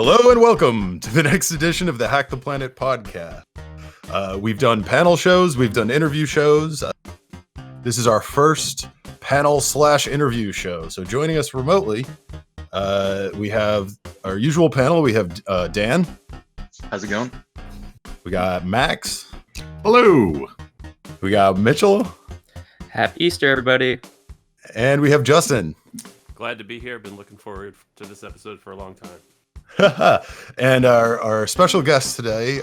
Hello and welcome to the next edition of the Hack the Planet podcast. We've done panel shows, we've done interview shows. This is our first panel/interview show. So joining us remotely, we have our usual panel. We have Dan. How's it going? We got Max. Hello. We got Mitchell. Happy Easter, everybody. And we have Justin. Glad to be here. Been looking forward to this episode for a long time. And our special guest today,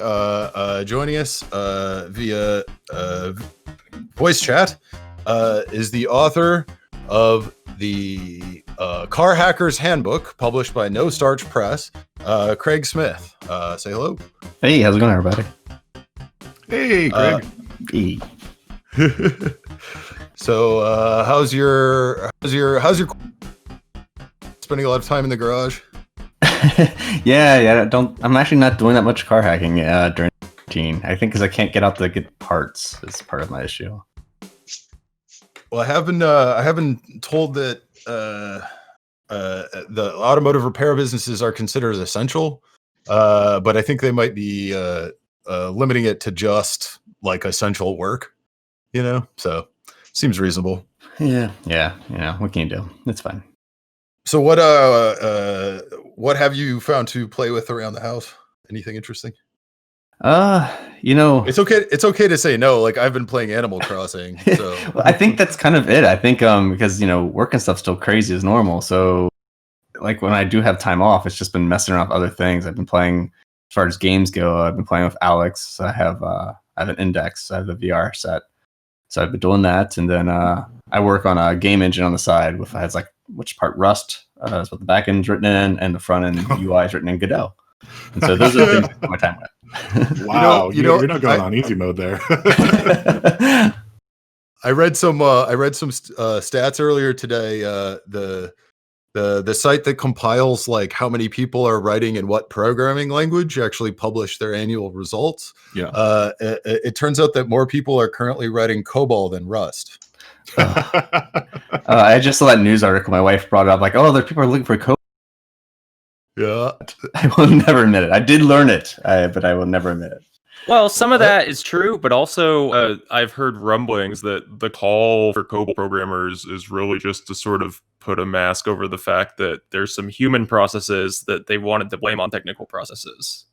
joining us via voice chat, is the author of the Car Hacker's Handbook, published by No Starch Press, Craig Smith. Say hello. Hey, how's it going, everybody? Hey, Craig. Hey. So, how's your spending a lot of time in the garage? yeah. I'm actually not doing that much car hacking during quarantine. I think because I can't get out to get parts is part of my issue. Well, I have been told that the automotive repair businesses are considered essential, but I think they might be limiting it to just like essential work. So seems reasonable. Yeah. What can you do? It's fine. So what have you found to play with around the house? Anything interesting? It's okay to say no. Like, I've been playing Animal Crossing. So well, I think that's kind of it. I think because work and stuff's still crazy as normal. So like when I do have time off, it's just been messing around with other things. I've been playing, as far as games go, I've been playing with Alex. I have an Index. I have the VR set. So I've been doing that, and then I work on a game engine on the side with has like which part Rust is what the back end's written in, and the front end UI is written in Godot. And so those are the things I spend my time with. Wow, you're not going on easy mode there. I read some stats earlier today. The site that compiles like how many people are writing in what programming language actually published their annual results. Yeah. It turns out that more people are currently writing COBOL than Rust. I just saw that news article. My wife brought it up, like, there people are looking for code. Yeah. I will never admit it. I did learn it, but I will never admit it. Well, some of that is true, but also I've heard rumblings that the call for COBOL programmers is really just to sort of put a mask over the fact that there's some human processes that they wanted to blame on technical processes.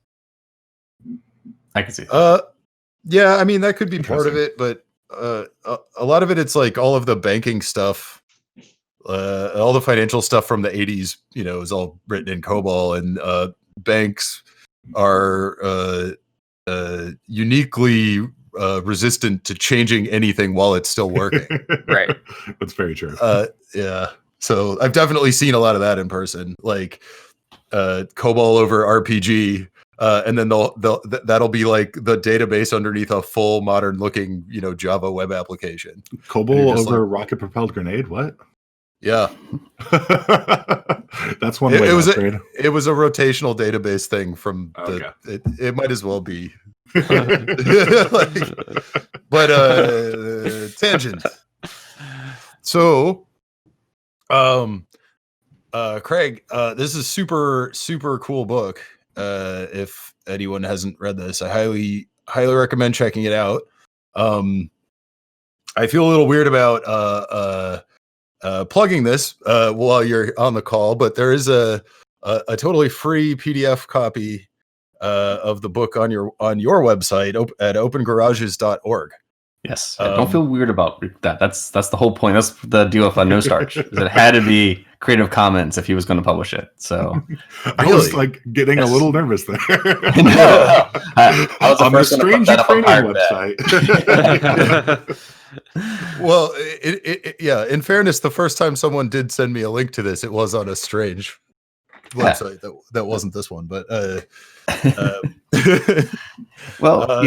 I can see that. Yeah, I mean, that could be part of it, but a lot of it, it's like all of the banking stuff, all the financial stuff from the 80s, is all written in COBOL, and banks are uniquely resistant to changing anything while it's still working. Right. That's very true. Yeah. So I've definitely seen a lot of that in person, like COBOL over RPG. And then that'll be like the database underneath a full modern looking, Java web application. COBOL over rocket propelled grenade. What? Yeah. That's one way. It was a rotational database thing from it might as well be. But tangent. So, Craig, this is super cool book. If anyone hasn't read this, I highly recommend checking it out. I feel a little weird about plugging this while you're on the call, but there is a totally free PDF copy of the book on your website at opengarages.org. Yes, don't feel weird about that. That's the whole point. That's the deal with No Starch. Is it had to be Creative Commons if he was going to publish it. So I was like getting a little nervous there. No. I was on the Strange Ukrainian website. Well, yeah. In fairness, the first time someone did send me a link to this, it was on a strange website that wasn't this one. But well,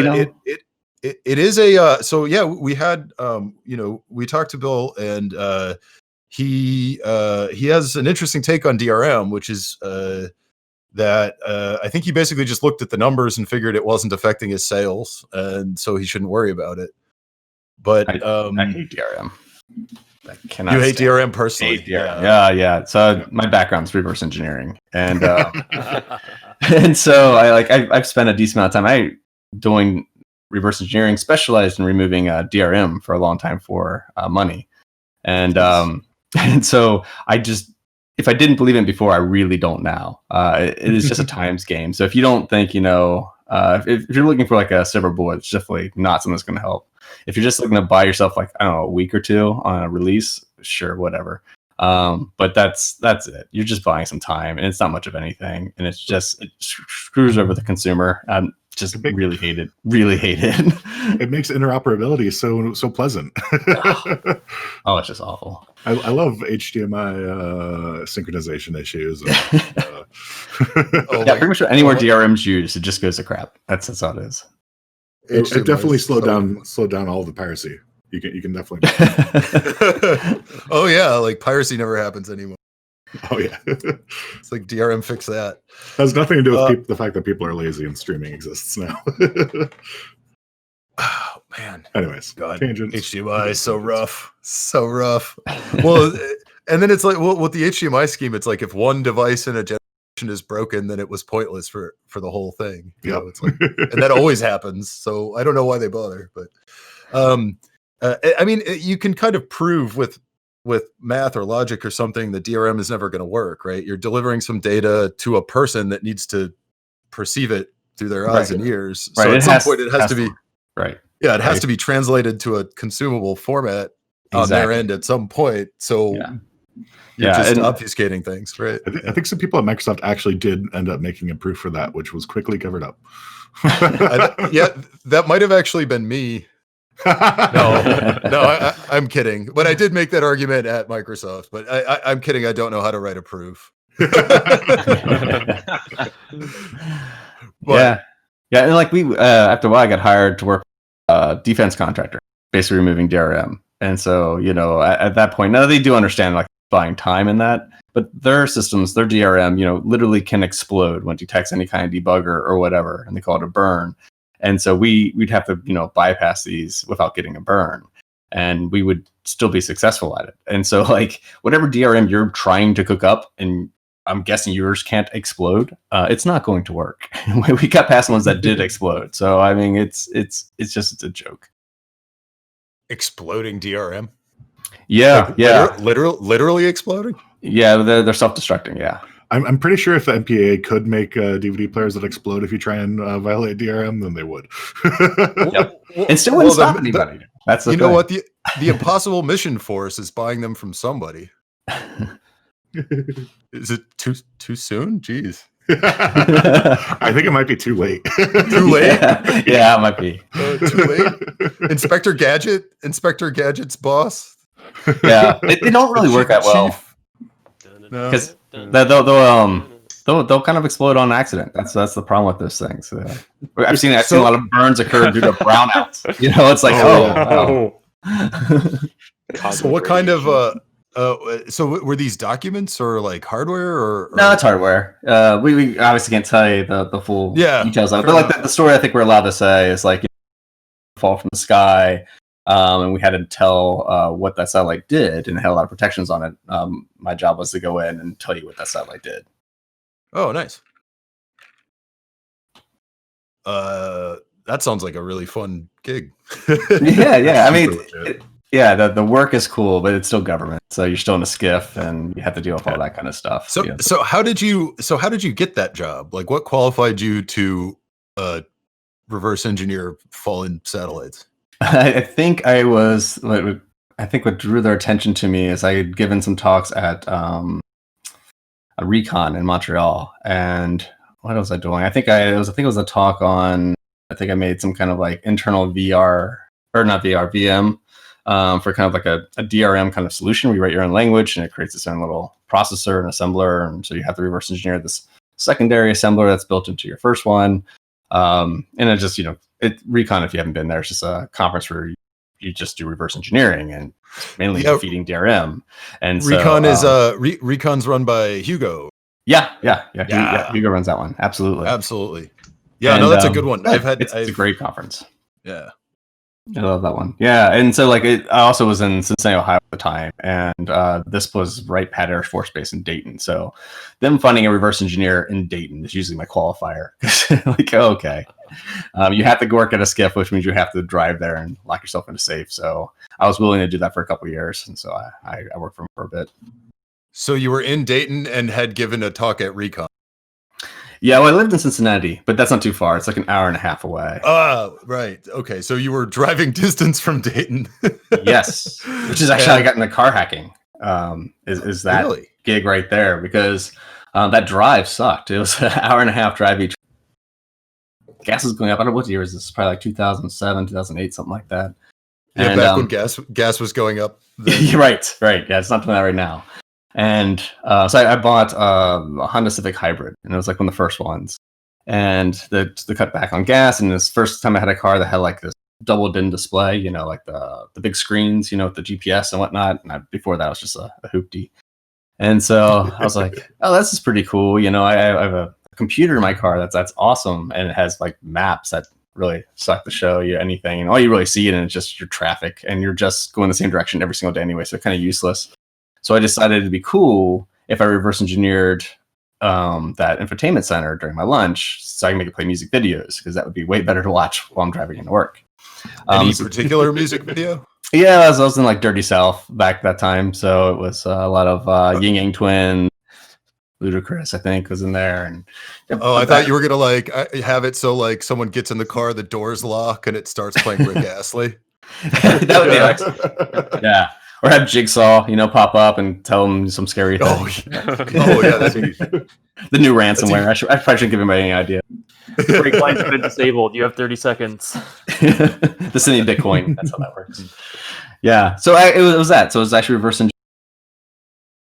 it is a so yeah, we had we talked to Bill, and he has an interesting take on DRM, which is that I think he basically just looked at the numbers and figured it wasn't affecting his sales, and so he shouldn't worry about it. But I hate DRM. You hate DRM personally? Yeah. So my background's reverse engineering, and And so I've spent a decent amount of time doing reverse engineering, specialized in removing DRM for a long time for money. And and so if I didn't believe it before, I really don't now. It is just a times game. So if you don't think, if you're looking for like a silver bullet, it's definitely not something that's going to help. If you're just looking to buy yourself like, I don't know, a week or two on a release, sure, whatever. But that's it. You're just buying some time, and it's not much of anything, and it screws over the consumer. Just really hate it. Really hate it. It makes interoperability so pleasant. Oh, it's just awful. I love HDMI synchronization issues. Pretty much anywhere DRM's used, it just goes to crap. That's all it is. It definitely slowed down all the piracy. You can definitely. Oh yeah, like piracy never happens anymore. Oh yeah, it's like DRM fix that. Has nothing to do with the fact that people are lazy and streaming exists now. Oh man. Anyways, God, tangents. HDMI is so rough. Well, and then it's like, well, with the HDMI scheme, it's like if one device in a generation is broken, then it was pointless for the whole thing. Yeah, it's like, and that always happens. So I don't know why they bother, but I mean, you can kind of prove with math or logic or something that DRM is never going to work, right? You're delivering some data to a person that needs to perceive it through their eyes and ears. So at some point, it has to be right. Yeah, it has to be translated to a consumable format on their end at some point. So you're just obfuscating things, right? I think some people at Microsoft actually did end up making a proof for that, which was quickly covered up. That might have actually been me. No, I'm kidding. But I did make that argument at Microsoft. But I'm kidding. I don't know how to write a proof. Yeah, and like we after a while, I got hired to work defense contractor, basically removing DRM. And so at that point, now they do understand like buying time in that, but their systems, their DRM, literally can explode when it detects any kind of debugger or whatever, and they call it a burn. And so we'd have to, bypass these without getting a burn, and we would still be successful at it. And so like whatever DRM you're trying to cook up, and I'm guessing yours can't explode, it's not going to work. We got past ones that did explode. So I mean, it's just a joke. Exploding DRM. Yeah, literally exploding. Yeah, they're self-destructing. Yeah. I'm pretty sure if the MPAA could make DVD players that explode if you try and violate DRM, then they would. Yep. And still wouldn't stop anybody. That's the thing. What the Impossible Mission Force is buying them from somebody. Is it too soon? Jeez. I think it might be too late. Too late? Yeah, it might be. Too late? Inspector Gadget's boss? Yeah, they don't really work that well. Because they'll kind of explode on accident. That's the problem with those things. I've seen a lot of burns occur due to brownouts. It's like, So what kind of so were these documents or like hardware or? No, it's hardware. We obviously can't tell you the full details of it, but like the story I think we're allowed to say is like fall from the sky, and we had to tell what that satellite did, and it had a lot of protections on it. My job was to go in and tell you what that satellite did. Oh, nice. That sounds like a really fun gig. Yeah. I mean, the work is cool, but it's still government, so you're still in a skiff, and you have to deal with all that kind of stuff. So how did you get that job? Like, what qualified you to reverse engineer fallen satellites? I think what drew their attention to me is I had given some talks at a Recon in Montreal, and what was I doing? I think it was a talk on. I think I made some kind of like internal VR or not VR VM for kind of like a DRM kind of solution. We write your own language, and it creates its own little processor and assembler, and so you have to reverse engineer this secondary assembler that's built into your first one. And it just Recon, if you haven't been there, it's just a conference where you just do reverse engineering and mainly defeating DRM. And Recon Recon's run by Hugo. Yeah. Hugo runs that one. Absolutely. Yeah, no, that's a good one. It's a great conference. Yeah. I love that one. Yeah, and so like I also was in Cincinnati, Ohio at the time, and this was right Pat Air Force Base in Dayton. So them finding a reverse engineer in Dayton is usually my qualifier. Like, okay, you have to work at a skiff, which means you have to drive there and lock yourself in a safe. So I was willing to do that for a couple of years, and so I worked for him for a bit. So you were in Dayton and had given a talk at Recon. Yeah, well, I lived in Cincinnati, but that's not too far. It's like an hour and a half away. Oh, right. Okay, so you were driving distance from Dayton. Yes, which is actually how I got into car hacking. Is that Really? gig right there, because that drive sucked. It was an hour and a half drive each. Gas was going up. I don't know what year is this. Probably like 2007, 2008, something like that. Yeah, And, back when gas was going up. You're right. Yeah, it's not doing that right now. And so I bought a Honda Civic Hybrid, and it was like one of the first ones. And the cut back on gas, and this first time I had a car that had like this double DIN display, you know, like the big screens, you know, with the GPS and whatnot. And before that, it was just a hoopty. And so I was like, oh, this is pretty cool. You know, I have a computer in my car that's awesome, and it has like maps that really suck to show you anything, and all you really see it is just your traffic, and you're just going the same direction every single day anyway, so kind of useless. So I decided it'd be cool if I reverse engineered that infotainment center during my lunch, so I can make it play music videos, because that would be way better to watch while I'm driving into work. Any particular music video? Yeah, I was in like Dirty South back that time, so it was a lot of Ying Yang Twin. Ludacris, I think, was in there. And I thought you were gonna like have it so like someone gets in the car, the doors lock, and it starts playing Rick Astley. That would be excellent. Yeah, or have Jigsaw, you know, pop up and tell them some scary things. Oh yeah, that's the new ransomware. I probably shouldn't give anybody any idea. Break line's been disabled. You have 30 seconds. The sending Bitcoin. That's how that works. Yeah. So it was that. So it was actually reverse engineering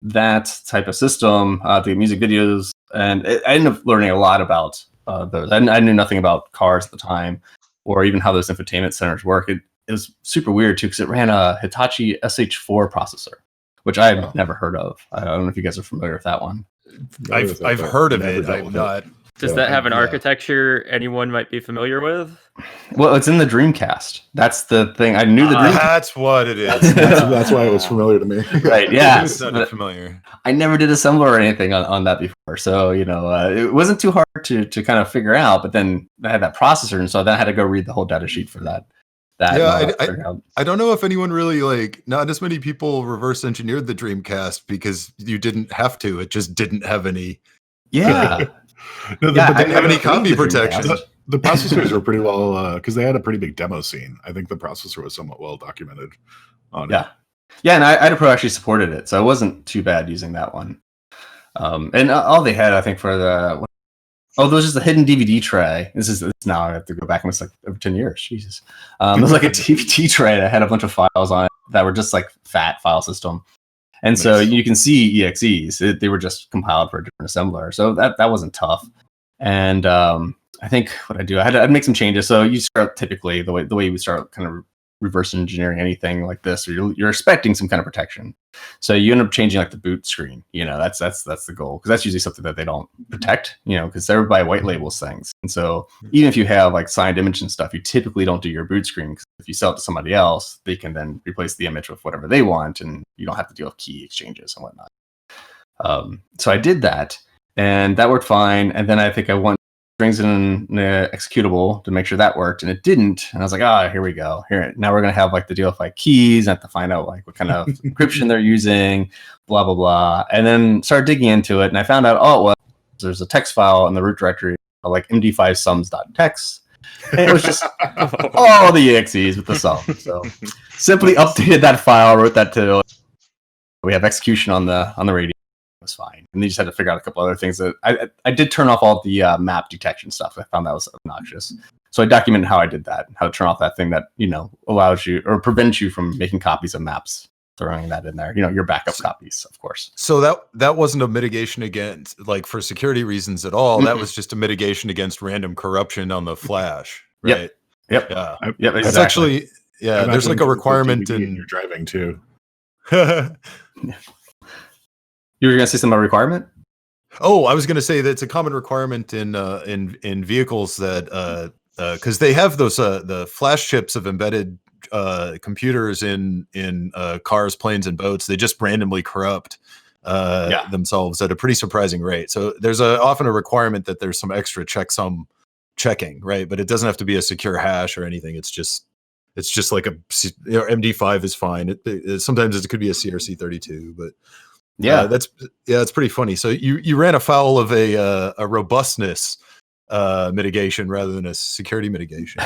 that type of system to get music videos, and I ended up learning a lot about those. I knew nothing about cars at the time, or even how those infotainment centers work. It was super weird too, because it ran a Hitachi SH4 processor, which I had never heard of. I don't know if you guys are familiar with that one. I've heard of it. I'm not. Does that have an architecture anyone might be familiar with? Well, it's in the Dreamcast. That's the thing. I knew the Dreamcast. That's what it is. That's why it was familiar to me. Right, yeah. It's not familiar. I never did assembler or anything on that before. So, you know, it wasn't too hard to kind of figure out. But then I had that processor, and so then I had to go read the whole data sheet for that. I don't know if anyone really, like, not as many people reverse engineered the Dreamcast, because you didn't have to. It just didn't have any. Yeah. No, but didn't have any copy protection. The processors were pretty well, because they had a pretty big demo scene. I think the processor was somewhat well documented on it. Yeah, and IDAPRO actually supported it, so it wasn't too bad using that one. And all they had, I think, for the there was just a hidden DVD tray. This is now I have to go back, and it's like over 10 years. Jesus, it was like a DVD tray that had a bunch of files on it that were just like fat file system. And so you can see EXEs. They were just compiled for a different assembler. So that wasn't tough. And I think what I'd make some changes. So you start typically the way you start kind of reverse engineering anything like this, or you're expecting some kind of protection. So you end up changing like the boot screen. You know, that's the goal, because that's usually something that they don't protect. You know, because everybody white labels things. And so even if you have like signed image and stuff, you typically don't do your boot screen, because if you sell it to somebody else, they can then replace the image with whatever they want, and you don't have to deal with key exchanges and whatnot. So I did that, and that worked fine. And then I think I want strings in an executable to make sure that worked, and it didn't. And I was like, here we go. Now we're gonna have like the DLFI keys. I have to find out like what kind of encryption they're using, blah blah blah. And then started digging into it, and I found out, there's a text file in the root directory like md5sums.txt. And it was just all the exes with the sum. So simply updated that file, wrote that to. We have execution on the radio. Was fine, and they just had to figure out a couple other things. That I did turn off all the map detection stuff. I found that was obnoxious, so I documented how I did that, how to turn off that thing that, you know, allows you or prevents you from making copies of maps, throwing that in there. You know, your backup copies, of course. So that wasn't a mitigation against, like, for security reasons at all. That was just a mitigation against random corruption on the flash, right? Yep. Yeah. Yep. Exactly. That's actually there's like a requirement in your driving too. You were going to say something about requirement? Oh, I was going to say that it's a common requirement in vehicles that because they have those the flash chips of embedded computers in cars, planes, and boats, they just randomly corrupt themselves at a pretty surprising rate. So there's often a requirement that there's some extra checksum checking, right? But it doesn't have to be a secure hash or anything. It's just like MD5 is fine. Sometimes it could be a CRC32, but it's pretty funny. So you ran afoul of a robustness mitigation rather than a security mitigation.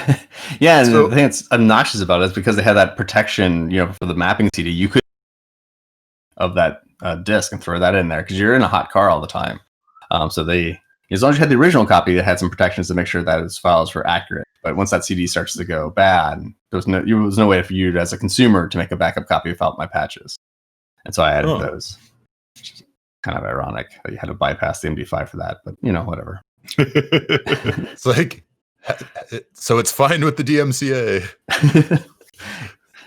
Yeah, and the thing that's obnoxious about it is because they had that protection, for the mapping CD, you could of that disk and throw that in there because you're in a hot car all the time. So as long as you had the original copy, that had some protections to make sure that its files were accurate. But once that CD starts to go bad, there was no way for you as a consumer to make a backup copy without my patches. And so I added those. Which is kind of ironic that you had to bypass the MD5 for that, but whatever. It's like, so it's fine with the DMCA.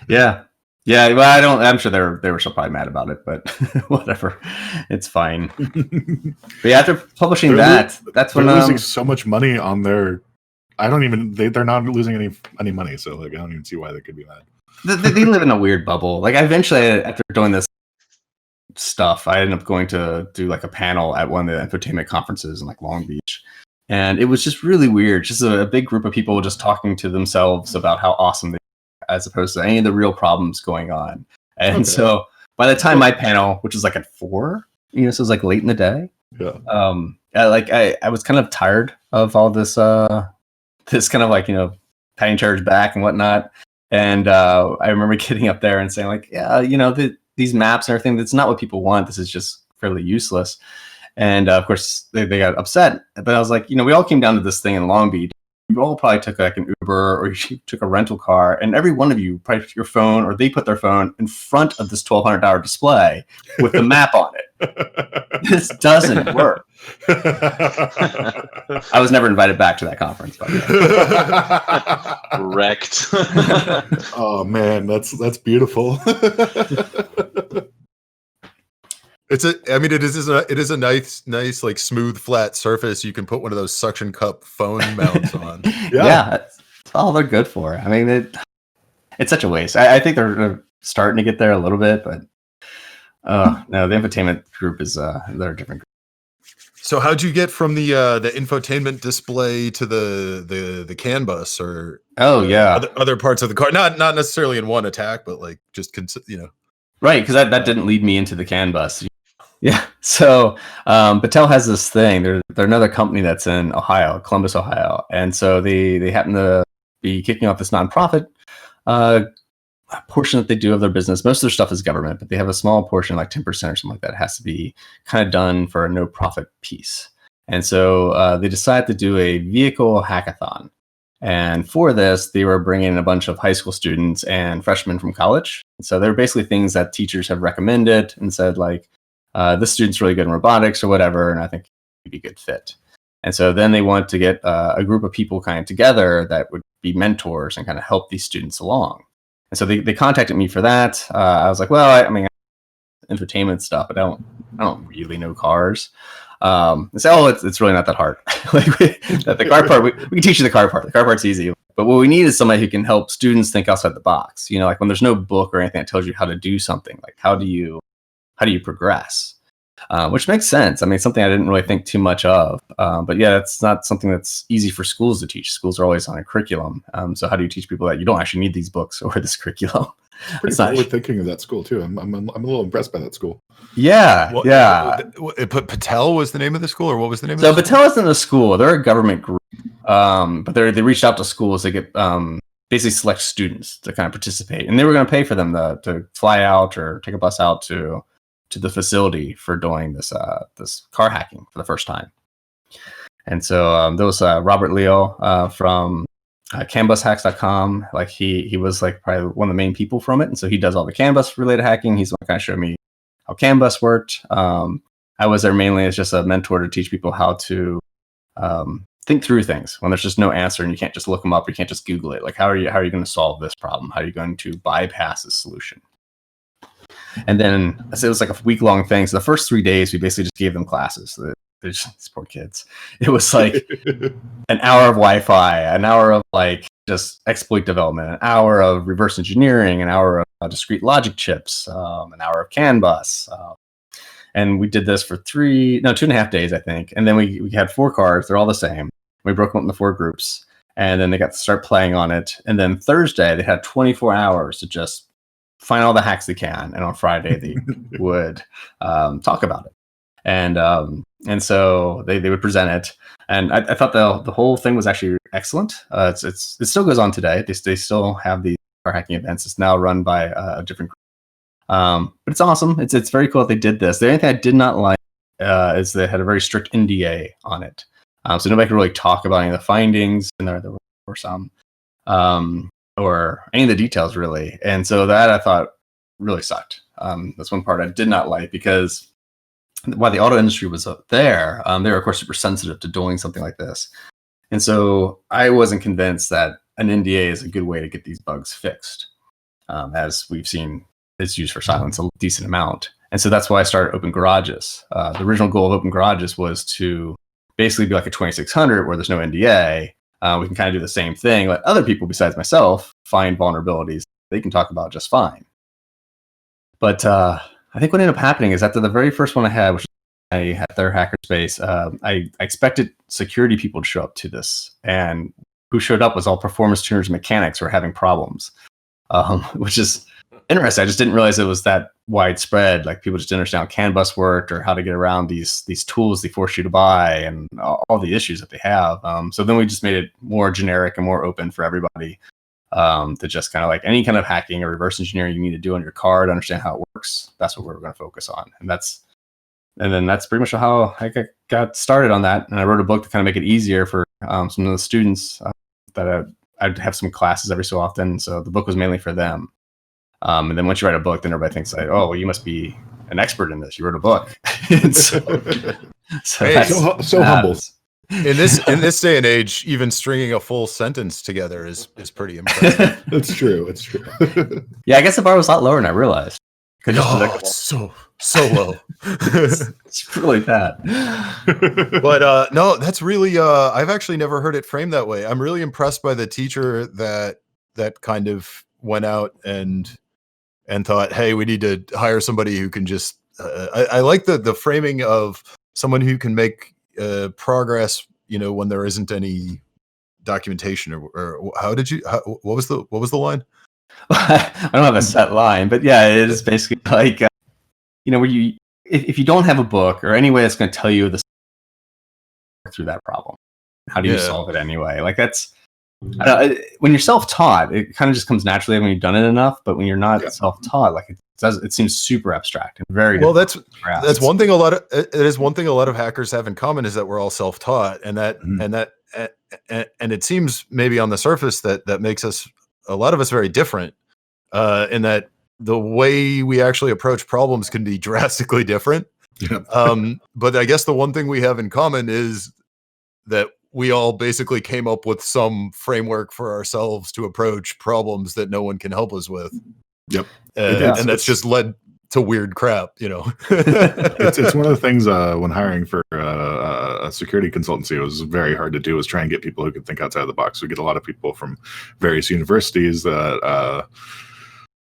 Yeah. Well, I'm sure they were still probably mad about it, but whatever, it's fine. But yeah, after publishing that's when they're losing so much money on their. They're not losing any money, so like I don't even see why they could be mad. They live in a weird bubble. Like eventually, after doing this stuff, I ended up going to do like a panel at one of the infotainment conferences in like Long Beach, and it was just really weird. Just a big group of people just talking to themselves about how awesome they are, as opposed to any of the real problems going on. And so by the time my panel, which was like at 4, so it was like late in the day. Yeah. I was kind of tired of all this this kind of like patting charge back and whatnot. And I remember getting up there and saying like, these maps and everything, that's not what people want. This is just fairly useless. And of course they got upset. But I was like, we all came down to this thing in Long Beach. You all probably took like an Uber or you took a rental car, and every one of you probably took your phone or they put their phone in front of this $1,200 display with the map on it. This doesn't work. I was never invited back to that conference. Wrecked. Oh man, that's beautiful. It is a nice like smooth flat surface you can put one of those suction cup phone mounts on. Yeah, that's all they're good for. I mean, it's such a waste. I think they're starting to get there a little bit, but no, the infotainment group is they're a different group. So how'd you get from the infotainment display to the CAN bus or other parts of the car? Not necessarily in one attack, but like just right, because that didn't lead me into the CAN bus. Yeah, so Battelle has this thing. They're another company that's in Ohio, Columbus, Ohio, and so they happen to be kicking off this nonprofit portion that they do of their business. Most of their stuff is government, but they have a small portion, like 10% or something like that, has to be kind of done for a no profit piece. And so they decided to do a vehicle hackathon. And for this, they were bringing a bunch of high school students and freshmen from college. So they're basically things that teachers have recommended and said, like, this student's really good in robotics or whatever, and I think he'd be a good fit. And so then they want to get a group of people kind of together that would be mentors and kind of help these students along. And so they contacted me for that. I was like, well, I mean, infotainment stuff, but I don't really know cars. They say, oh, it's really not that hard. Like the car part, we can teach you the car part. The car part's easy. But what we need is somebody who can help students think outside the box. Like when there's no book or anything that tells you how to do something, like how do you progress? Which makes sense. I mean, something I didn't really think too much of. But yeah, that's not something that's easy for schools to teach. Schools are always on a curriculum. So how do you teach people that you don't actually need these books or this curriculum? Pretty forward thinking of that school too. I'm a little impressed by that school. Yeah, yeah. But Battelle was the name of the school, or what was the name? So Battelle isn't a school; they're a government group. But they reached out to schools to get basically select students to kind of participate, and they were going to pay for them to fly out or take a bus out to the facility for doing this car hacking for the first time. And so there was Robert Leo from CANBusHacks.com. Like he was like probably one of the main people from it, and so he does all the CAN bus related hacking. He's the one kind of showed me how CAN bus worked. I was there mainly as just a mentor to teach people how to think through things when there's just no answer and you can't just look them up, you can't just Google it. Like how are you going to solve this problem? How are you going to bypass this solution? And then it was like a week-long thing. So the first 3 days, we basically just gave them classes. these poor kids. It was like an hour of Wi-Fi, an hour of like just exploit development, an hour of reverse engineering, an hour of discrete logic chips, an hour of CAN bus. And we did this for 2.5 days, I think. And then we had 4 cards. They're all the same. We broke them up into 4 groups. And then they got to start playing on it. And then Thursday, they had 24 hours to just find all the hacks they can. And on Friday, they would talk about it. And so they would present it. And I thought the whole thing was actually excellent. It still goes on today. They still have the car hacking events. It's now run by a different group. But it's awesome. It's very cool that they did this. The only thing I did not like is they had a very strict NDA on it. So nobody could really talk about any of the findings, and there were some, or any of the details really. And so that I thought really sucked. That's one part I did not like, because while the auto industry was up there, they were of course super sensitive to doing something like this. And so I wasn't convinced that an NDA is a good way to get these bugs fixed. As we've seen, it's used for silence a decent amount. And so that's why I started Open Garages. The original goal of Open Garages was to basically be like a 2600 where there's no NDA. We can kind of do the same thing. Let other people besides myself find vulnerabilities they can talk about just fine. But I think what ended up happening is after the very first one I had, which I had their hackerspace, I expected security people to show up to this. And who showed up was all performance tuners and mechanics who were having problems, which is interesting. I just didn't realize it was that widespread. Like, people just didn't understand how CAN bus worked or how to get around these tools they force you to buy and all the issues that they have. So then we just made it more generic and more open for everybody to just kind of like any kind of hacking or reverse engineering you need to do on your card, understand how it works. That's what we're going to focus on. And then that's pretty much how I got started on that. And I wrote a book to kind of make it easier for some of the students that I'd have some classes every so often. So the book was mainly for them. And then once you write a book, then everybody thinks like, oh, well, you must be an expert in this. You wrote a book. So humble. In this day and age, even stringing a full sentence together is pretty impressive. It's true. It's true. Yeah, I guess the bar was a lot lower than I realized. It's so low. It's really bad. But no, that's really I've actually never heard it framed that way. I'm really impressed by the teacher that kind of went out and thought, hey, we need to hire somebody who can just I like the framing of someone who can make progress, when there isn't any documentation. Or what was the line? I don't have a set line, but yeah, it is basically like where if you don't have a book or any way that's going to tell you through that problem, how do you solve it anyway? Like, that's when you're self-taught, it kind of just comes naturally when you've done it enough. But when you're not self-taught, like it seems super abstract and very well. That's one thing. It is one thing a lot of hackers have in common is that we're all self-taught, and it seems maybe on the surface that makes a lot of us very different. In that the way we actually approach problems can be drastically different. Yeah. But I guess the one thing we have in common is that we all basically came up with some framework for ourselves to approach problems that no one can help us with. Yep. And that's just led to weird crap, It's one of the things when hiring for a security consultancy, it was very hard to do, was try and get people who could think outside the box. We get a lot of people from various universities that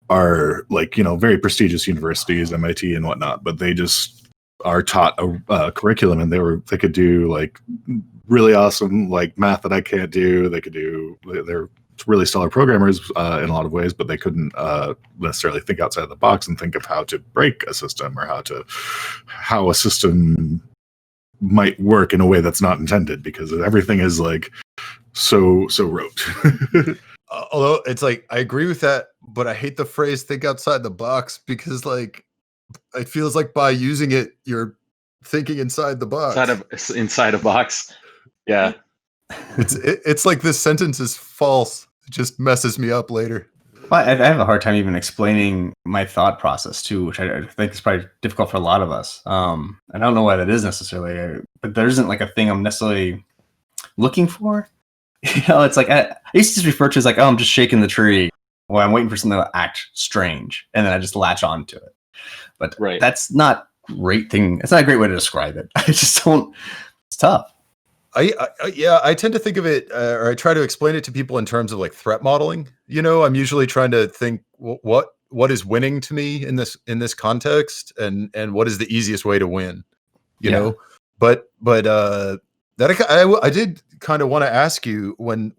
are like, very prestigious universities, MIT and whatnot, but they just are taught a curriculum, and they could do like really awesome like math that I can't do. They're really stellar programmers in a lot of ways, but they couldn't necessarily think outside the box and think of how to break a system or how a system might work in a way that's not intended, because everything is like so rote. Although it's like, I agree with that, but I hate the phrase "think outside the box," because like it feels like by using it, you're thinking inside the box. Inside a box. Yeah. It's like this sentence is false. It just messes me up later. Well, I have a hard time even explaining my thought process too, which I think is probably difficult for a lot of us. And I don't know why that is necessarily, but there isn't like a thing I'm necessarily looking for. It's like I used to just refer to it as like, oh, I'm just shaking the tree, or I'm waiting for something to act strange, and then I just latch on to it. But that's not great thing. It's not a great way to describe it. I just don't. It's tough. I tend to think of it, or I try to explain it to people in terms of like threat modeling. I'm usually trying to think what is winning to me in this context, and what is the easiest way to win. You know, but that I did kind of want to ask you when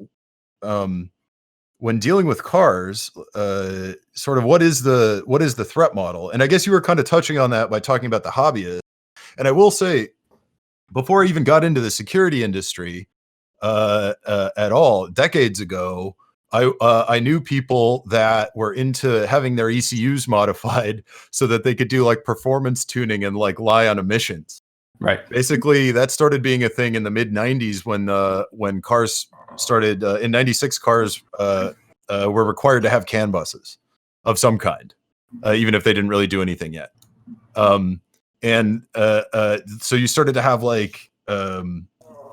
dealing with cars, sort of what is the threat model? And I guess you were kind of touching on that by talking about the hobbyist. And I will say, before I even got into the security industry at all, decades ago, I knew people that were into having their ECUs modified so that they could do like performance tuning and like lie on emissions. Right. Basically, that started being a thing in the mid '90s when cars started. In '96, cars were required to have CAN buses of some kind, even if they didn't really do anything yet. So you started to have like a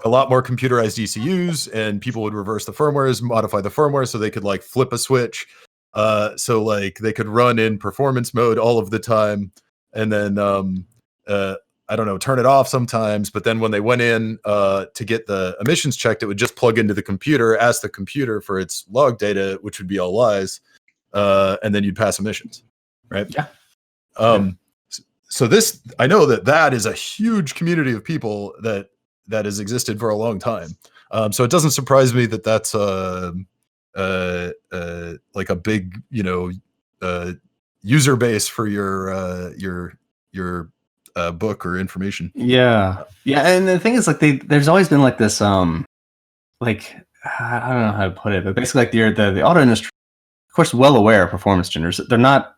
lot more computerized ECUs, and people would reverse the firmwares, modify the firmware so they could like flip a switch, so like they could run in performance mode all of the time, and then I don't know, turn it off sometimes. But then when they went in to get the emissions checked, it would just plug into the computer, ask the computer for its log data, which would be all lies, and then you'd pass emissions, right? Yeah. So this, I know that is a huge community of people that has existed for a long time. So it doesn't surprise me that that's like a big, user base for your book or information. Yeah. And the thing is, like, there's always been like this, like, I don't know how to put it, but basically, like the auto industry, of course, well aware of performance tuners. They're not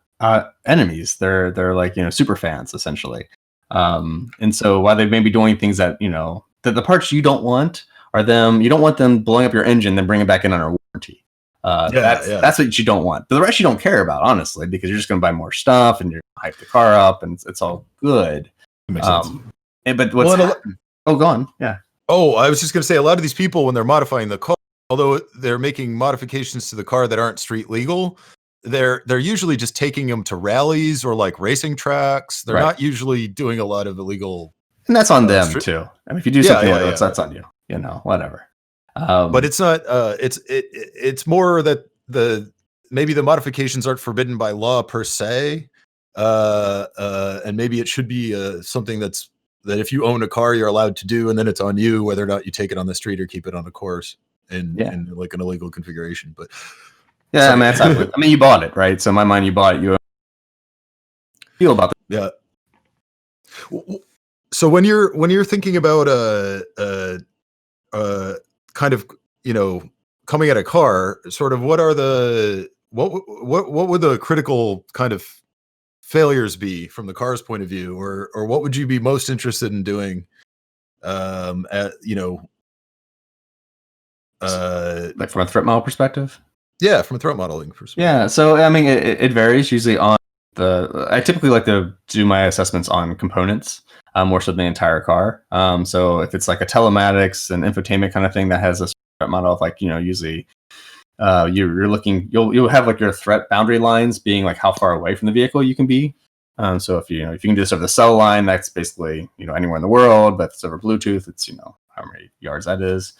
enemies. They're like, super fans essentially. And so while they may be doing things that, the parts you don't want are you don't want them blowing up your engine, then bring it back in on a warranty. That's what you don't want. But the rest you don't care about, honestly, because you're just going to buy more stuff and you're hype the car up and it's all good. Makes sense. But what's go on. Yeah. Oh, I was just going to say, a lot of these people, when they're modifying the car, although they're making modifications to the car that aren't street legal, they're usually just taking them to rallies or like racing tracks. They're not usually doing a lot of illegal. And that's on them too. I mean, if you do something like that, that's on you. Whatever. But it's not. It's more that maybe the modifications aren't forbidden by law per se, and maybe it should be something that if you own a car, you're allowed to do, and then it's on you whether or not you take it on the street or keep it on a course in like an illegal configuration. But I mean, that's I mean, you bought it, right? So in my mind, you bought it. You feel about that. Yeah. So when you're thinking about kind of coming at a car, sort of what would the critical kind of failures be from the car's point of view, or what would you be most interested in doing like from a threat model perspective? Yeah, from a threat modeling perspective. Yeah, so I mean, it varies. Usually I typically like to do my assessments on components more so than the entire car. So if it's like a telematics and infotainment kind of thing that has a threat model of like, usually you're looking, you'll have like your threat boundary lines being like how far away from the vehicle you can be. So if you can do this over the cell line, that's basically, anywhere in the world, but if it's over Bluetooth, it's, how many yards that is.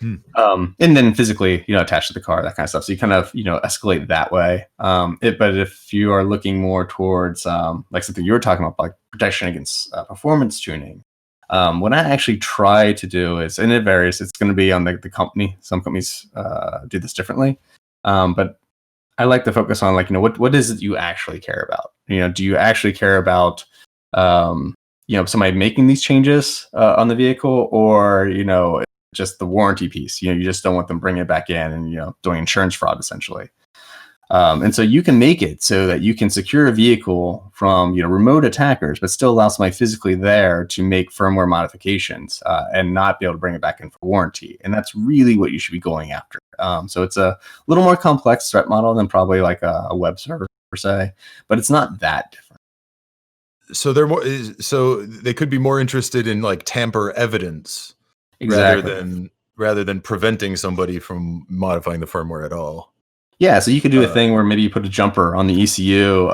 And then physically, attached to the car, that kind of stuff. So you kind of, escalate that way. But if you are looking more towards like something you were talking about, like protection against performance tuning, what I actually try to do is, and it varies, it's going to be on the company. Some companies do this differently. But I like to focus on like, what is it you actually care about? Do you actually care about, somebody making these changes on the vehicle, or, just the warranty piece? You just don't want them bringing it back in and doing insurance fraud essentially. And so you can make it so that you can secure a vehicle from remote attackers, but still allow somebody physically there to make firmware modifications and not be able to bring it back in for warranty. And that's really what you should be going after. So it's a little more complex threat model than probably like a web server per se, but it's not that different. So they could be more interested in like tamper evidence. Exactly. Rather than preventing somebody from modifying the firmware at all. Yeah, so you could do a thing where maybe you put a jumper on the ECU,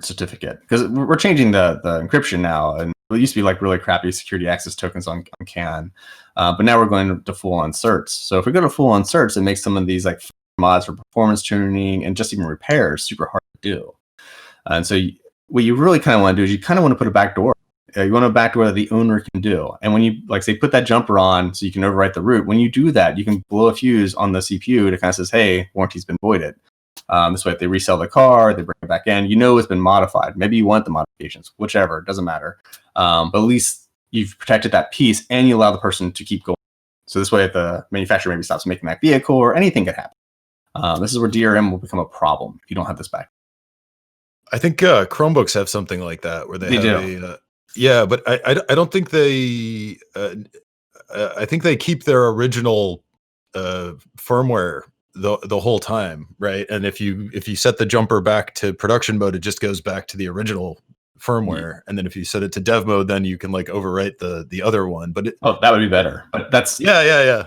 certificate, because we're changing the encryption now, and it used to be like really crappy security access tokens on CAN, but now we're going to full on certs. So if we go to full on certs, it makes some of these like mods for performance tuning and just even repairs super hard to do. And so what you really kind of want to do is you kind of want to put a backdoor. You want a backdoor that the owner can do. And when you, like, say, put that jumper on so you can overwrite the root, when you do that, you can blow a fuse on the CPU to kind of says, hey, warranty's been voided. This way, if they resell the car, they bring it back in, it's been modified. Maybe you want the modifications, whichever, it doesn't matter. But at least you've protected that piece and you allow the person to keep going. So this way, if the manufacturer maybe stops making that vehicle or anything could happen. This is where DRM will become a problem if you don't have this back. I think Chromebooks have something like that where they have yeah, but I don't think they. I think they keep their original firmware the whole time, right? And if you set the jumper back to production mode, it just goes back to the original firmware. And then if you set it to dev mode, then you can like overwrite the other one. But that would be better. But that's yeah.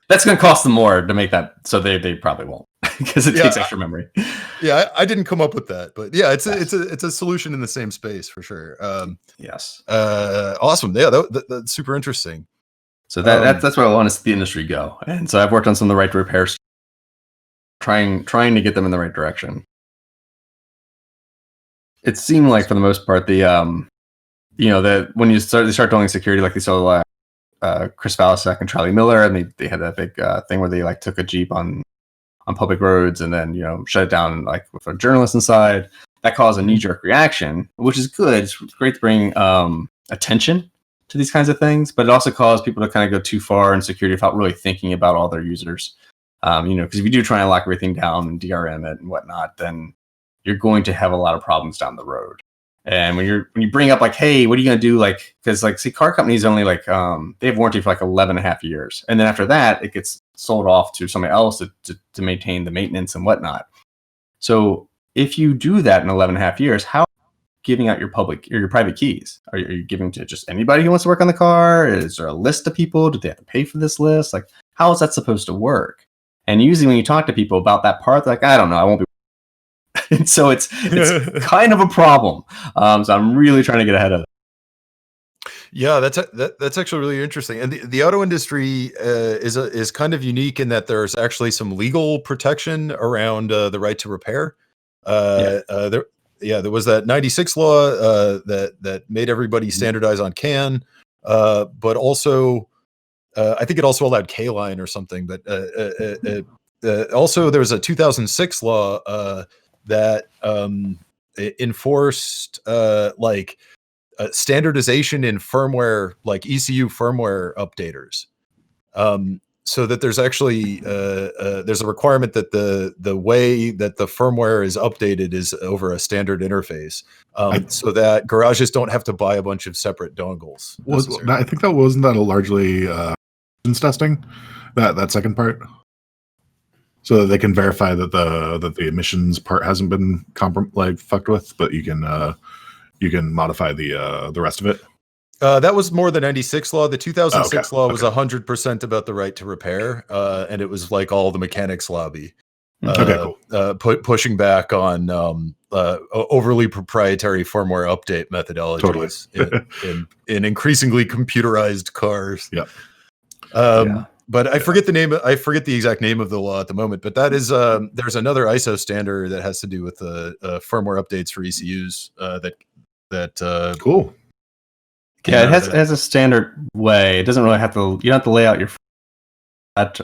That's going to cost them more to make that, so they probably won't because it takes extra memory. Yeah, I didn't come up with that, but yeah, it's a solution in the same space for sure. Yes. Awesome. Yeah, that's super interesting. So that's where I want to see the industry go. And so I've worked on some of the right to repair, trying to get them in the right direction. It seemed like for the most part, the that when they start doing security, like they saw Chris Valasek and Charlie Miller, and they had that big thing where they like took a Jeep on public roads and then shut it down like with a journalist inside. That caused a knee-jerk reaction, which is good. It's great to bring attention to these kinds of things, but it also caused people to kind of go too far in security without really thinking about all their users. Because if you do try and lock everything down and DRM it and whatnot, then you're going to have a lot of problems down the road. And when you bring up like, hey, what are you going to do? Like, because like, see, car companies only like they have warranty for like 11 and a half years, and then after that, it gets sold off to somebody else to maintain the maintenance and whatnot. So if you do that in 11 and a half years, how are you giving out your public or your private keys? Are you giving to just anybody who wants to work on the car? Is there a list of people? Do they have to pay for this list? Like, how is that supposed to work? And usually when you talk to people about that part, they're like, I don't know, I won't be. And so it's kind of a problem. So I'm really trying to get ahead of it. Yeah, that's actually really interesting. And the auto industry is kind of unique in that there's actually some legal protection around the right to repair. There was that 96 law that made everybody standardize on CAN, but also I think it also allowed K-line or something. But also there's a 2006 law that enforced standardization in firmware, like ECU firmware updaters, so that there's actually there's a requirement that the way that the firmware is updated is over a standard interface, so that garages don't have to buy a bunch of separate dongles. I think that wasn't that a largely testing, that second part, so that they can verify that the emissions part hasn't been fucked with, but you can modify the rest of it. That was more the 96 law. The 2006 law was 100% about the right to repair, and it was like all the mechanics lobby pushing back on overly proprietary firmware update methodologies in increasingly computerized cars. But I forget the exact name of the law at the moment, but that is there's another ISO standard that has to do with firmware updates for ECUs that cool. Yeah, it has a standard way. It doesn't really you don't have to lay out your and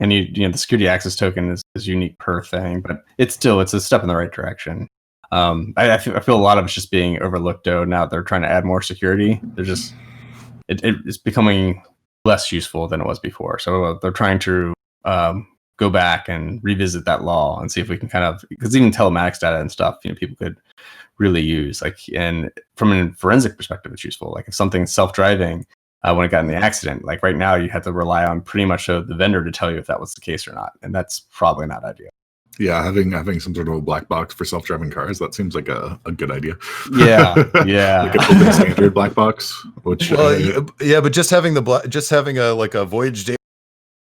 the security access token is unique per thing, but it's a step in the right direction. I feel a lot of it's just being overlooked though. Now they're trying to add more security. They're just it's becoming less useful than it was before. So they're trying to go back and revisit that law and see if we can kind of, because even telematics data and stuff, people could really use, like, and from a forensic perspective, it's useful. Like if something's self-driving when it got in the accident, like right now you have to rely on pretty much the vendor to tell you if that was the case or not. And that's probably not ideal. Yeah, having some sort of a black box for self-driving cars, that seems like a good idea. Yeah. Like a open standard black box, which but just having a voyage data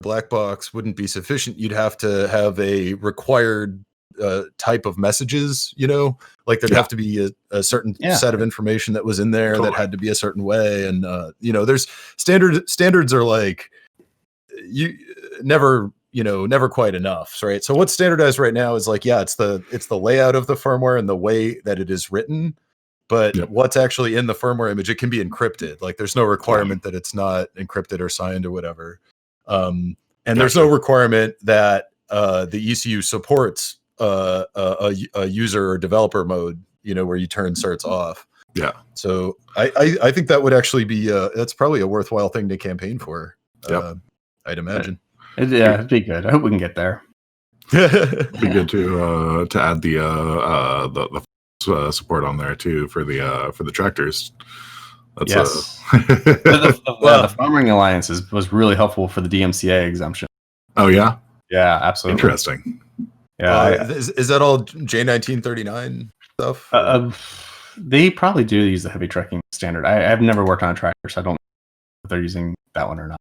black box wouldn't be sufficient. You'd have to have a required type of messages, you know, like there'd have to be a certain set of information that was in there that had to be a certain way. And, you know, there's standards are like you never quite enough. Right. So what's standardized right now is like, it's the layout of the firmware and the way that it is written. But what's actually in the firmware image, it can be encrypted. Like there's no requirement that it's not encrypted or signed or whatever. And there's no requirement that the ECU supports a user or developer mode, you know, where you turn certs off. Yeah. So I think that would actually be that's probably a worthwhile thing to campaign for. I'd imagine. It'd be good. I hope we can get there. It'd be good to add the support on there too for the tractors. That's the Farming Alliance was really helpful for the DMCA exemption. Oh yeah, absolutely interesting. Yeah, is that all J1939 stuff? They probably do use the heavy trekking standard. I've never worked on a tractor, so I don't know if they're using that one or not.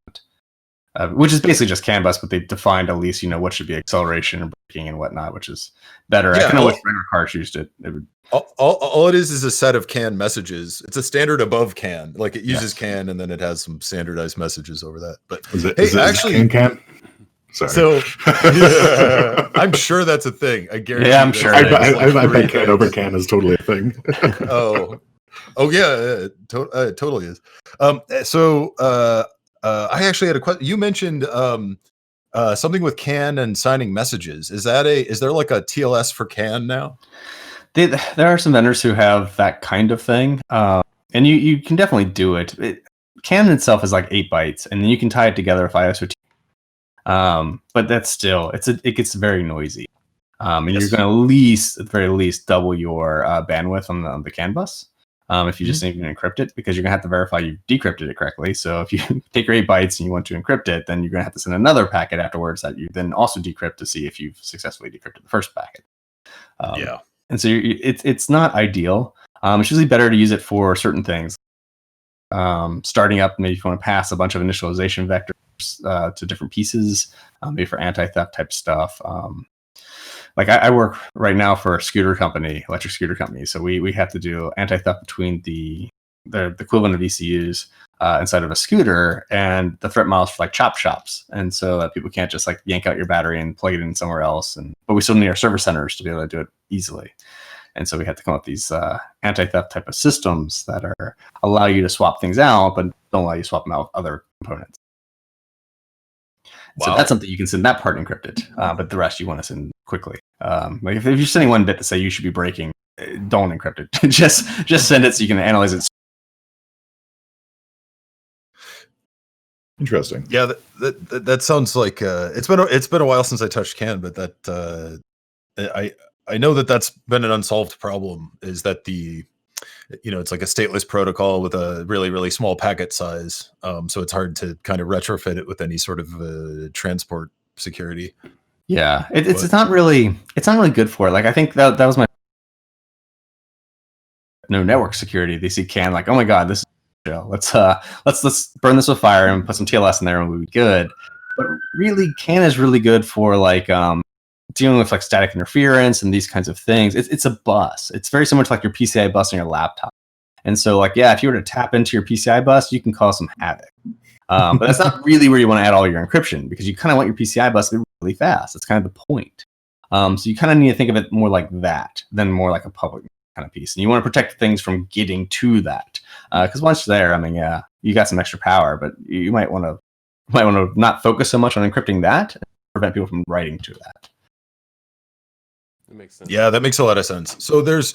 Which is basically just CAN bus, but they defined at least, you know, what should be acceleration and braking and whatnot, which is better. I kind of wish Renner Cars used it. All it is a set of CAN messages. It's a standard above CAN. Like it uses CAN and then it has some standardized messages over that. But is it actually CAN? Sorry. So I'm sure that's a thing. I guarantee. Yeah, I'm sure. I bet CAN over CAN is totally a thing. Totally is. I actually had a question. You mentioned something with CAN and signing messages. Is there like a TLS for CAN now? There are some vendors who have that kind of thing, and you can definitely do it. CAN itself is like 8 bytes, and then you can tie it together with ISOT. But that's still it gets very noisy, and you're going to at the very least double your bandwidth on the CAN bus. If you just even encrypt it, because you're gonna have to verify you decrypted it correctly. So if you take your 8 bytes and you want to encrypt it, then you're gonna have to send another packet afterwards that you then also decrypt to see if you've successfully decrypted the first packet. And so it's not ideal. It's usually better to use it for certain things. Starting up, maybe if you want to pass a bunch of initialization vectors to different pieces, maybe for anti-theft type stuff. Like I work right now for a scooter company, electric scooter company. So we have to do anti-theft between the equivalent of ECUs inside of a scooter and the threat models for like chop shops. And so that people can't just like yank out your battery and plug it in somewhere else. But we still need our service centers to be able to do it easily. And so we had to come up with these anti-theft type of systems that allow you to swap things out, but don't allow you to swap them out with other components. Wow. So that's something you can send that part encrypted, but the rest you want to send quickly. Like if you're sending one bit to say you should be breaking, don't encrypt it. just send it so you can analyze it. Interesting. Yeah, that sounds like it's been a while since I touched CAN, but that I know that's been an unsolved problem. Is that it's like a stateless protocol with a really, really small packet size. So it's hard to kind of retrofit it with any sort of transport security. Yeah, it's not really good for it. Like I think that was my network security. They see CAN like, oh my god, this is let's burn this with fire and put some TLS in there and we'll be good. But really, CAN is really good for like dealing with like static interference and these kinds of things. It's a bus. It's very similar to like your PCI bus on your laptop. And so like, if you were to tap into your PCI bus, you can cause some havoc. But that's not really where you want to add all your encryption, because you kind of want your PCI bus to be really fast. That's kind of the point. So you kind of need to think of it more like that than more like a public kind of piece. And you want to protect things from getting to that. Because once you're there, I mean, you got some extra power, but you might want to not focus so much on encrypting that and prevent people from writing to that. That makes sense. Yeah, that makes a lot of sense. So there's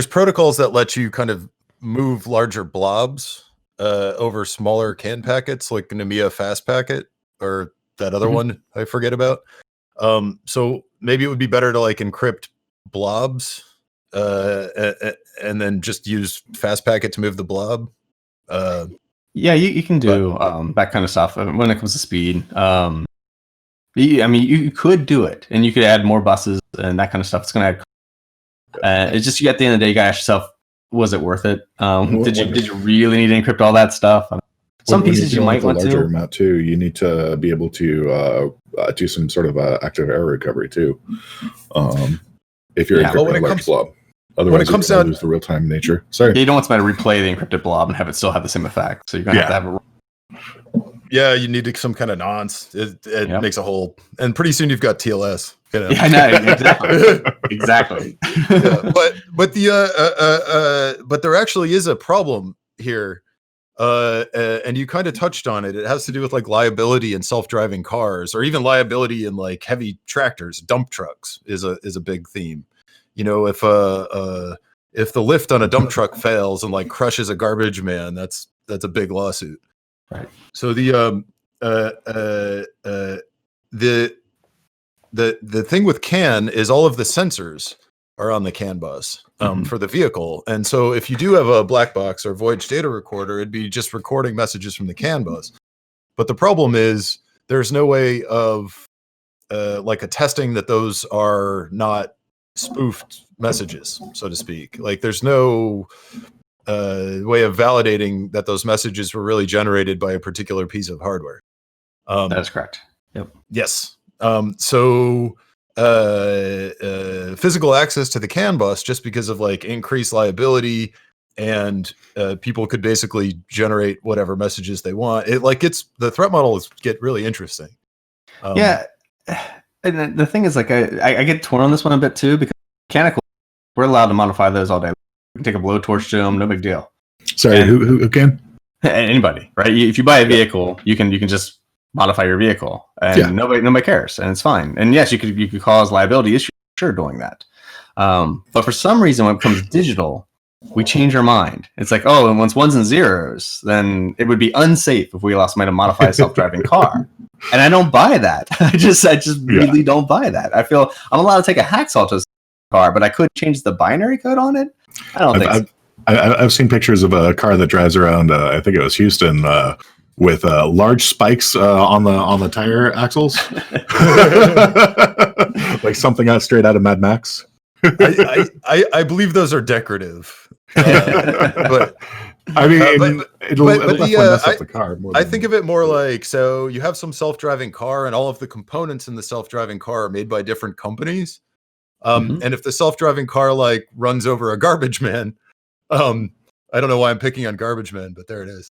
protocols that let you kind of move larger blobs over smaller CAN packets, like NMEA fast packet or that other one I forget about. So maybe it would be better to like encrypt blobs and then just use fast packet to move the blob. Yeah, you can do that kind of stuff when it comes to speed. I mean, you could do it, and you could add more buses and that kind of stuff. It's going to add. It's just at the end of the day, you got to ask yourself, was it worth it? Did you really need to encrypt all that stuff? Some pieces you might want to. Larger amount too. You need to be able to do some sort of active error recovery too. if you're Yeah. encrypting When a it large comes- blob. when Otherwise, it comes you're gonna down- lose the real time nature. Sorry. You don't want somebody to replay the encrypted blob and have it still have the same effect. So you're gonna have to have it. Yeah, you need some kind of nonce. It Yep. makes a whole, and pretty soon you've got TLS. You know? Yeah, I know exactly. Exactly. Yeah, but there actually is a problem here, and you kind of touched on it. It has to do with like liability in self-driving cars, or even liability in like heavy tractors. Dump trucks is a big theme. You know, if the lift on a dump truck fails and like crushes a garbage man, that's a big lawsuit. Right. So the thing with CAN is all of the sensors are on the CAN bus for the vehicle. And so if you do have a black box or voyage data recorder, it'd be just recording messages from the CAN bus. But the problem is there's no way of like attesting that those are not spoofed messages, so to speak. Like there's no way of validating that those messages were really generated by a particular piece of hardware. That is correct. Yep. Yes. So physical access to the CAN bus, just because of like increased liability, and people could basically generate whatever messages they want. The threat models get really interesting. Yeah. And the thing is, like, I get torn on this one a bit too, because mechanical, we're allowed to modify those all day. We can take a blowtorch to them, no big deal. Sorry, And- who again? Anybody, right? If you buy a vehicle, you can just modify your vehicle, and Yeah. nobody cares, and it's fine. And yes, you could cause liability issues, sure, doing that. But for some reason, when it comes digital, we change our mind. It's like, oh, and once ones and zeros, then it would be unsafe if we allow somebody to modify a self-driving car. And I don't buy that. I just really don't buy that. I feel I'm allowed to take a hacksaw to a car, but I could change the binary code on it. I don't think so. I've seen pictures of a car that drives around. I think it was Houston with large spikes on the tire axles, like something straight out of Mad Max. I believe those are decorative. But I mean, but it'll definitely mess up the car. I think of it more like, so you have some self-driving car, and all of the components in the self-driving car are made by different companies. And if the self-driving car like runs over a garbage man, I don't know why I'm picking on garbage man, but there it is.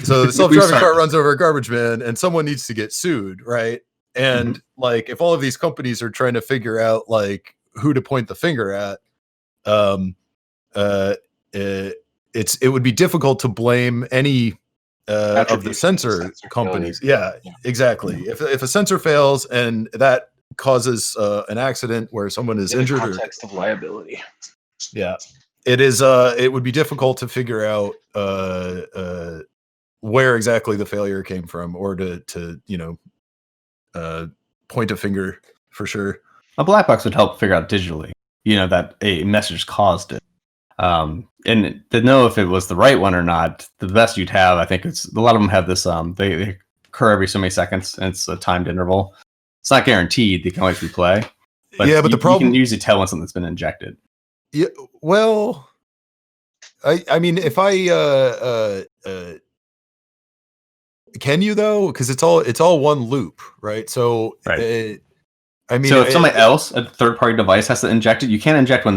So the self-driving car runs over a garbage man, and someone needs to get sued, right? And like, if all of these companies are trying to figure out like who to point the finger at, it would be difficult to blame any of the sensor companies. Yeah, exactly. If a sensor fails and that causes an accident where someone is injured, in the context of liability. Yeah, it is. It would be difficult to figure out where exactly the failure came from, or to point a finger for sure. A black box would help figure out digitally, that a message caused it. And to know if it was the right one or not, the best you'd have, I think a lot of them have this, they occur every so many seconds, and it's a timed interval. It's not guaranteed, they can always replay. But yeah, but the problem, you can usually tell when something's been injected. Yeah, well, I mean, if can you though? Because it's all one loop, right? So, Right. I mean, so if somebody else, a third-party device, has to inject it, you can't inject when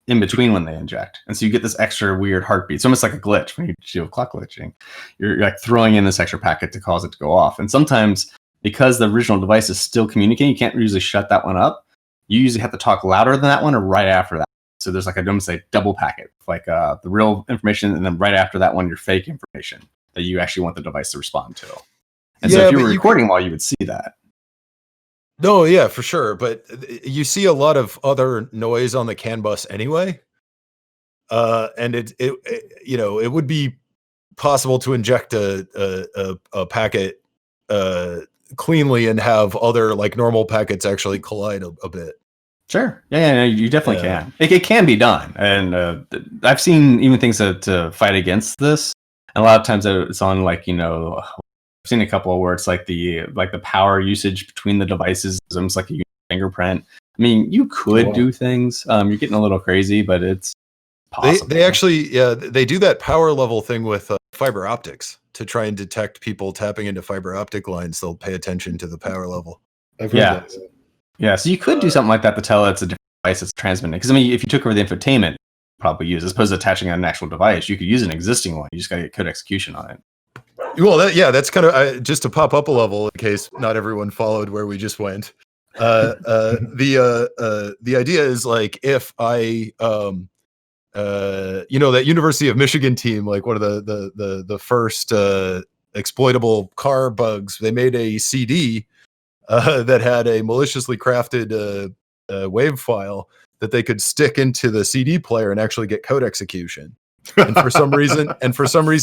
in between when they inject, and so you get this extra weird heartbeat. It's almost like a glitch when you do clock glitching. You're like throwing in this extra packet to cause it to go off, and sometimes because the original device is still communicating, you can't usually shut that one up. You usually have to talk louder than that one or right after that. So there's like a double packet, like the real information, and then right after that one, your fake information that you actually want the device to respond to. And so if you were recording while, you would see that. No, yeah, for sure. But you see a lot of other noise on the CAN bus anyway. And it would be possible to inject a packet cleanly and have other like normal packets actually collide a bit. Sure. Yeah, you definitely can. It can be done. And I've seen even things to fight against this. And a lot of times it's on like, I've seen a couple where it's like the power usage between the devices is almost like a fingerprint. I mean, you could do things. You're getting a little crazy, but it's possible. They actually, they do that power level thing with fiber optics to try and detect people tapping into fiber optic lines. They'll pay attention to the power level. I've heard that. Yeah, so you could do something like that to tell it's a different device that's transmitting. Because I mean, if you took over the infotainment, probably use as opposed to attaching an actual device, you could use an existing one. You just got to get code execution on it. Well, that's kind of just to pop up a level in case not everyone followed where we just went. The idea is like if I that University of Michigan team, like one of the first exploitable car bugs, they made a CD that had a maliciously crafted wave file that they could stick into the CD player and actually get code execution. And for some reason,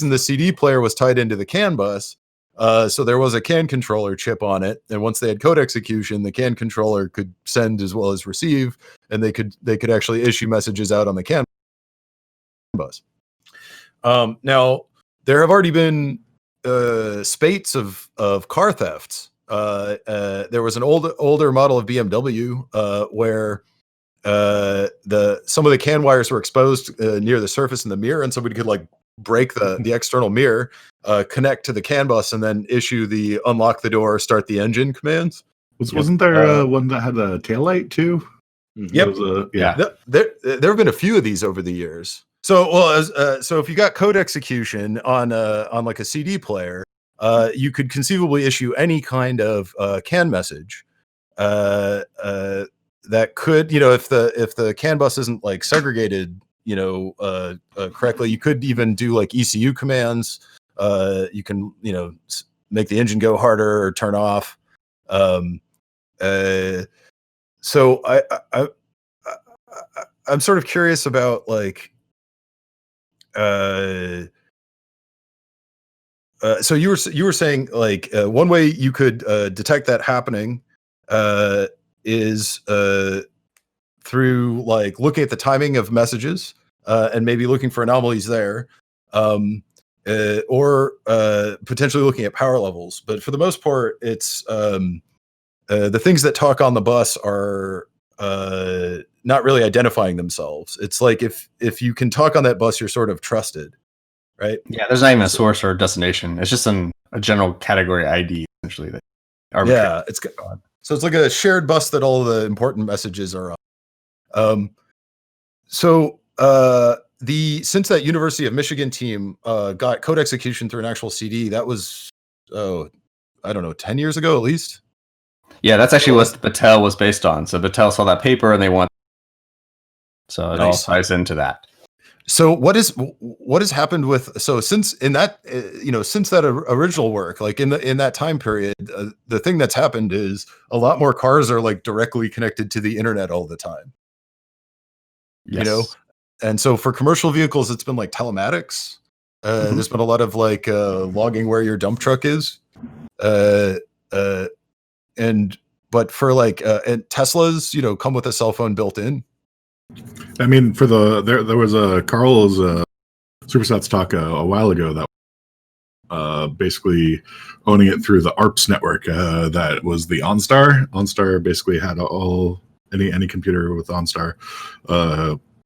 the CD player was tied into the CAN bus. So there was a CAN controller chip on it, and once they had code execution, the CAN controller could send as well as receive, and they could actually issue messages out on the CAN bus. Now there have already been spates of car thefts. There was an older model of BMW where some of the CAN wires were exposed near the surface in the mirror, and somebody could like break the external mirror, connect to the CAN bus, and then issue the unlock the door, start the engine commands. Wasn't there one that had a taillight too? Yep. There have been a few of these over the years. So so if you got code execution on like a CD player, you could conceivably issue any kind of CAN message that could, if the CAN bus isn't like segregated, correctly, you could even do like ECU commands. You can, make the engine go harder or turn off. So I'm sort of curious about like, so you were saying like one way you could detect that happening is through like looking at the timing of messages and maybe looking for anomalies there, or potentially looking at power levels. But for the most part, it's the things that talk on the bus are not really identifying themselves. It's like if you can talk on that bus, you're sort of trusted, right? Yeah, there's not even a source or a destination. It's just a general category ID essentially. Yeah, so it's like a shared bus that all the important messages are on. Since that University of Michigan team got code execution through an actual CD, that was I don't know, 10 years ago at least. Yeah, that's actually what Battelle was based on. So Battelle saw that paper and they want. So it all ties into that. So what has happened with since that original work, like in that time period, the thing that's happened is a lot more cars are like directly connected to the internet all the time. Yes. And so for commercial vehicles, it's been like telematics. There's been a lot of like logging where your dump truck is, but for like and Teslas, come with a cell phone built in. I mean, for there was a Carl's Supersats talk a while ago that basically owning it through the ARPS network. That was the OnStar. OnStar basically had any computer with OnStar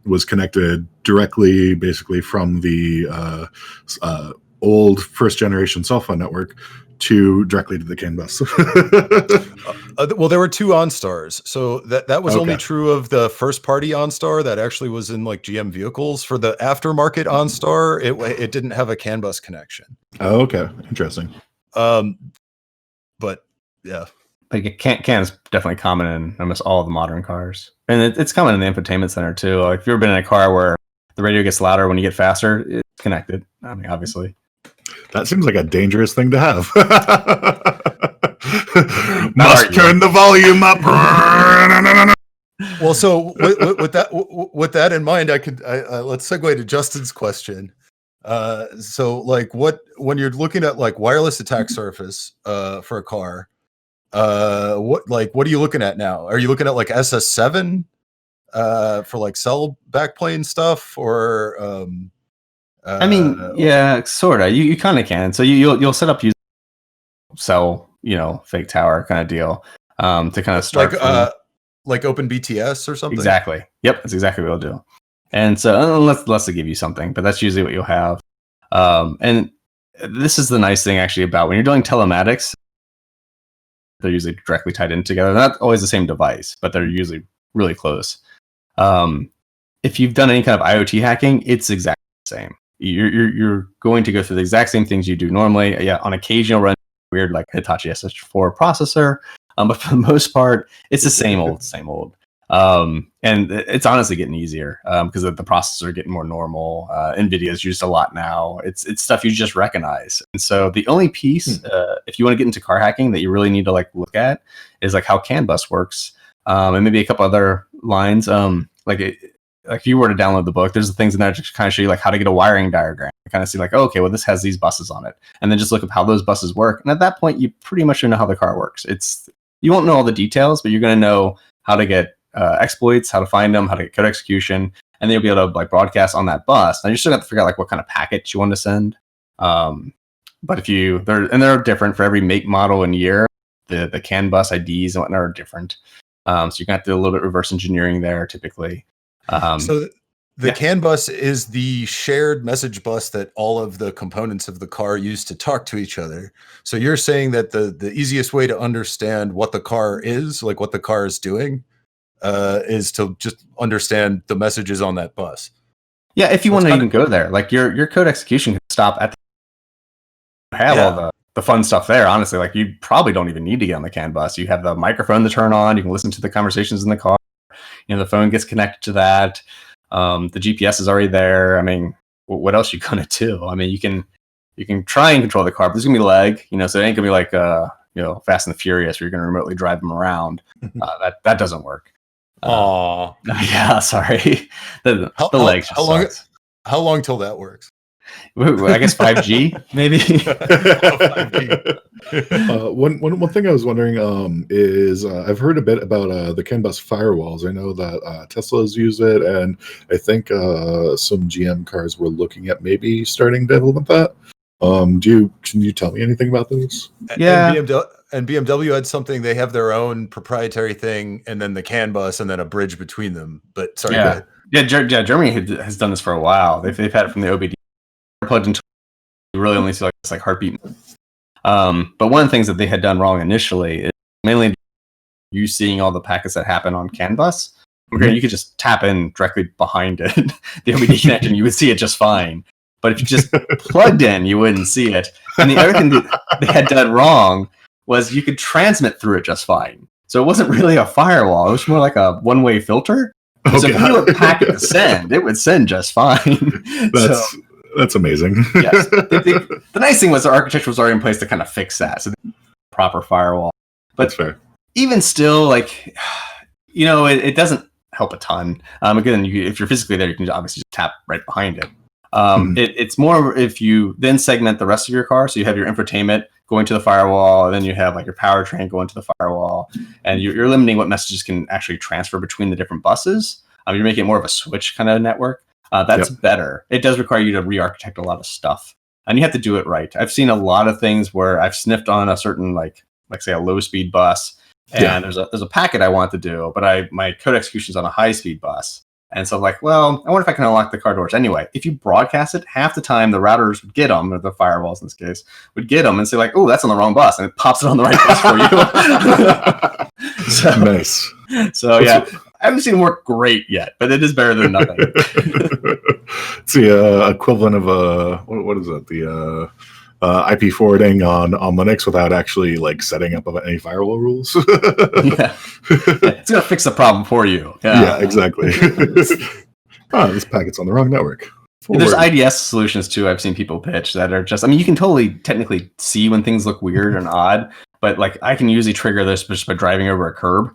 was connected directly, basically from the old first generation cell phone network directly to the CAN bus. Well, there were two OnStars, so that was only true of the first party OnStar that actually was in like GM vehicles. For the aftermarket OnStar, it didn't have a CAN bus connection. Oh, okay, interesting. But yeah, like CAN is definitely common in almost all of the modern cars, and it's common in the infotainment center too. Like if you've ever been in a car where the radio gets louder when you get faster, it's connected. I mean, obviously. That seems like a dangerous thing to have. Must turn the volume up. Well, so with that in mind, let's segue to Justin's question. So like when you're looking at like wireless attack surface for a car, what are you looking at now? Are you looking at like SS7 for like cell backplane stuff, or I mean, yeah, sort of. You kind of can. So you'll set up using cell, fake tower kind of deal to kind of start like OpenBTS or something. Exactly. Yep, that's exactly what it'll do. And so unless they give you something, but that's usually what you'll have. And this is the nice thing actually about when you're doing telematics. They're usually directly tied in together. They're not always the same device, but they're usually really close. If you've done any kind of IoT hacking, it's exactly the same. You're going to go through the exact same things you do normally. Yeah, on occasion you'll run weird like Hitachi SH4 processor, but for the most part, it's the same old. And it's honestly getting easier because the processors are getting more normal. NVIDIA's used a lot now. It's stuff you just recognize. And so the only piece, if you want to get into car hacking, that you really need to like look at is like how CAN bus works, and maybe a couple other lines. Like if you were to download the book, there's the things in there to kind of show you like how to get a wiring diagram. Kind of see like, oh, okay, well this has these buses on it, and then just look up how those buses work. And at that point, you pretty much know how the car works. You won't know all the details, but you're going to know how to get exploits, how to find them, how to get code execution, and then you'll be able to like broadcast on that bus. Now you still have to figure out like what kind of packets you want to send. But if they're different for every make, model, and year. The CAN bus IDs and whatnot are different. So you're gonna have to do a little bit reverse engineering there typically. So the CAN bus is the shared message bus that all of the components of the car use to talk to each other. So you're saying that the easiest way to understand what the car is, like what the car is doing, is to just understand the messages on that bus. Yeah, if you want to even go there, like your code execution can stop at all the fun stuff there. Honestly, like you probably don't even need to get on the CAN bus. You have the microphone to turn on. You can listen to the conversations in the car. The phone gets connected to that. The GPS is already there. I mean, what else are you gonna do? I mean, you can try and control the car, but there's gonna be lag. So it ain't gonna be like Fast and the Furious, where you're gonna remotely drive them around. That doesn't work. Aww. Yeah, sorry. The legs. How long till that works? I guess 5G, maybe. 5G. One thing I was wondering is I've heard a bit about the CAN Bus Firewalls. I know that Tesla's used it, and I think some GM cars were looking at maybe starting to implement that. Can you tell me anything about those? Yeah. And BMW had something. They have their own proprietary thing, and then the CAN bus, and then a bridge between them. But sorry, go ahead. Yeah, Germany has done this for a while. They've had it from the OBD plugged into. You really only see like this like heartbeat. But one of the things that they had done wrong initially is mainly you seeing all the packets that happen on CAN bus. Okay, you could just tap in directly behind it, the OBD connection. You would see it just fine. But if you just plugged in, you wouldn't see it. And the other thing that they had done wrong was you could transmit through it just fine. So it wasn't really a firewall. It was more like a one-way filter. So if you knew a packet to send, it would send just fine. That's amazing. Yes. The nice thing was the architecture was already in place to kind of fix that. So proper firewall. But that's fair. Even still, like, it doesn't help a ton. Again, if you're physically there, you can obviously just tap right behind it. It's more if you then segment the rest of your car. So you have your infotainment going to the firewall, and then you have like your powertrain going to the firewall, and you're limiting what messages can actually transfer between the different buses. You're making it more of a switch kind of network. That's better. It does require you to re-architect a lot of stuff, and you have to do it right. I've seen a lot of things where I've sniffed on a certain like say a low speed bus, and there's a packet I want to do, but my code execution's on a high speed bus. And so I'm like, well, I wonder if I can unlock the car doors. Anyway, if you broadcast it, half the time the routers would get them, or the firewalls in this case, would get them and say like, oh, that's on the wrong bus. And it pops it on the right bus for you. Nice. So yeah, I haven't seen it work great yet, but it is better than nothing. It's the equivalent of what is it? The IP forwarding on Linux without actually like setting up any firewall rules. It's gonna fix the problem for you. Yeah, exactly. This packet's on the wrong network. There's IDS solutions too. I've seen people pitch that are just. I mean, you can totally technically see when things look weird and odd, but like I can usually trigger this just by driving over a curb.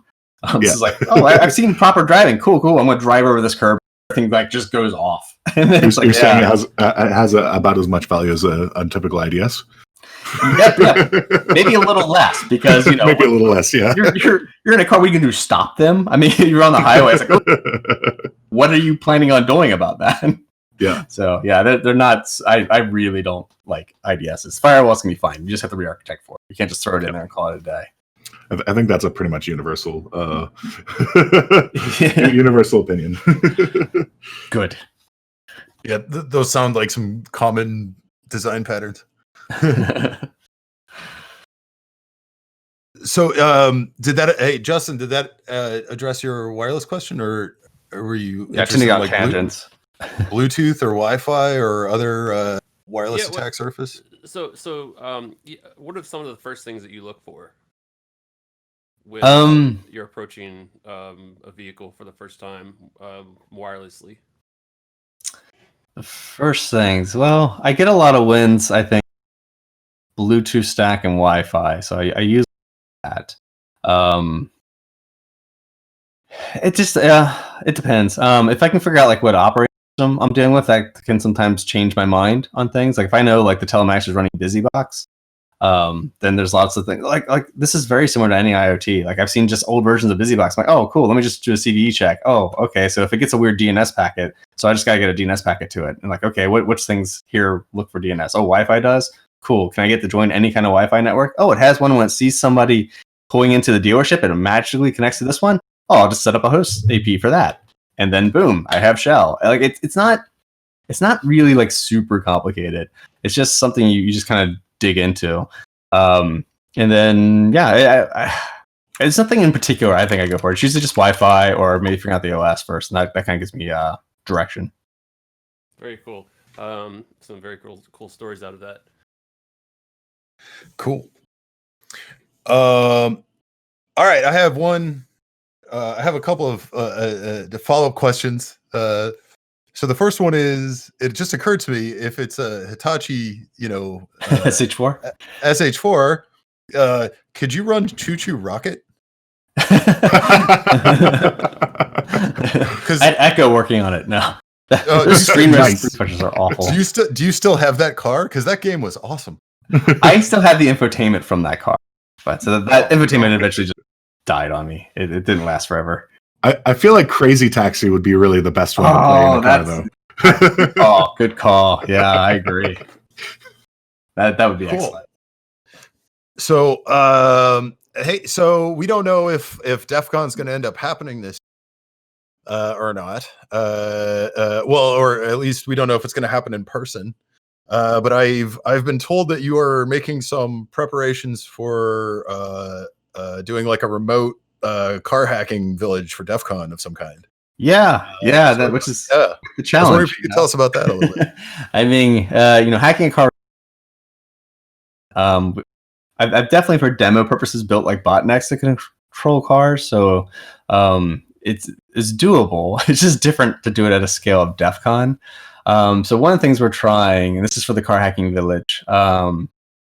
This is like, oh, I've seen proper driving. Cool. I'm gonna drive over this curb. Everything like just goes off. And then you're saying it has about as much value as a typical IDS? Yep. Maybe a little less because maybe a little less. Yeah, you're in a car. What you can do? Stop them? I mean, you're on the highway. It's like, oh, what are you planning on doing about that? Yeah. So yeah, they're not. I really don't like IDSs. Firewalls can be fine. You just have to re-architect for it. You can't just throw it in there and call it a day. I think that's a pretty much universal universal opinion. Good. Yeah, those sound like some common design patterns. So, did that? Hey, Justin, did that address your wireless question, or were you Yeah, too many interested in, tangents. Bluetooth or Wi-Fi or other wireless Yeah, attack surface? What are some of the first things that you look for when you're approaching a vehicle for the first time wirelessly? The first things, well, I get a lot of wins, I think, Bluetooth stack and Wi-Fi, so I use that. It just it depends. If I can figure out like what operating system I'm dealing with, that can sometimes change my mind on things. Like if I know like the Telemax is running BusyBox, then there's lots of things like this is very similar to any IoT. Like I've seen just old versions of BusyBox. I'm like, oh cool, let me just do a CVE check. Oh, okay. So if it gets a weird DNS packet, so I just gotta get a DNS packet to it. And like, okay, which things here look for DNS? Oh, Wi-Fi does. Cool. Can I get to join any kind of Wi-Fi network? Oh, it has one when it sees somebody pulling into the dealership and it magically connects to this one. Oh, I'll just set up a host AP for that. And then boom, I have shell. Like it's not really like super complicated. It's just something you just kind of dig into. And then it's nothing in particular I think I go for. It's usually just Wi-Fi or maybe figuring out the OS first. And that kind of gives me direction. Very cool. Some very cool stories out of that. Cool. All right, I have one. I have a couple of follow-up questions. So the first one is, it just occurred to me, if it's a Hitachi, SH4? SH4, could you run Choo Choo Rocket? Because I had Echo working on it now. Those screen pushes are awful. Do you still have that car? Because that game was awesome. I still have the infotainment from that car, but so that infotainment eventually just died on me. It didn't last forever. I feel like Crazy Taxi would be really the best one to play in a car, though. Good call. Yeah, I agree. That would be cool. Excellent. So, hey, so we don't know if DEF CON's going to end up happening this or not. Well, or at least we don't know if it's going to happen in person. But I've been told that you are making some preparations for doing like a remote car hacking village for DEF CON of some kind. That which is the challenge. I was wondering if you could tell us about that a little bit. I mean, hacking a car. I've definitely for demo purposes built like botnets that can control cars, so it's doable. It's just different to do it at a scale of DEF CON. So one of the things we're trying, and this is for the car hacking village,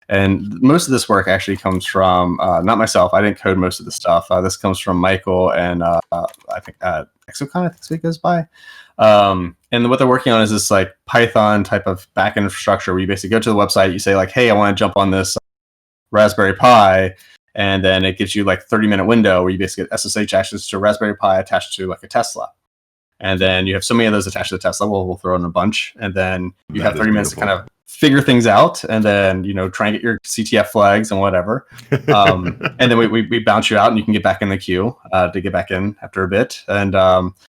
and most of this work actually comes from not myself. I didn't code most of the stuff. This comes from Michael and I think Exocon, I think so it goes by. And what they're working on is this like Python type of backend infrastructure where you basically go to the website, you say like, hey, I want to jump on this Raspberry Pi, and then it gives you like 30-minute window where you basically get SSH access to a Raspberry Pi attached to like a Tesla. And then you have so many of those attached to the Tesla, we'll throw in a bunch, and then you have 30 minutes to kind of figure things out, and then try and get your CTF flags and whatever, and then we bounce you out, and you can get back in the queue to get back in after a bit, and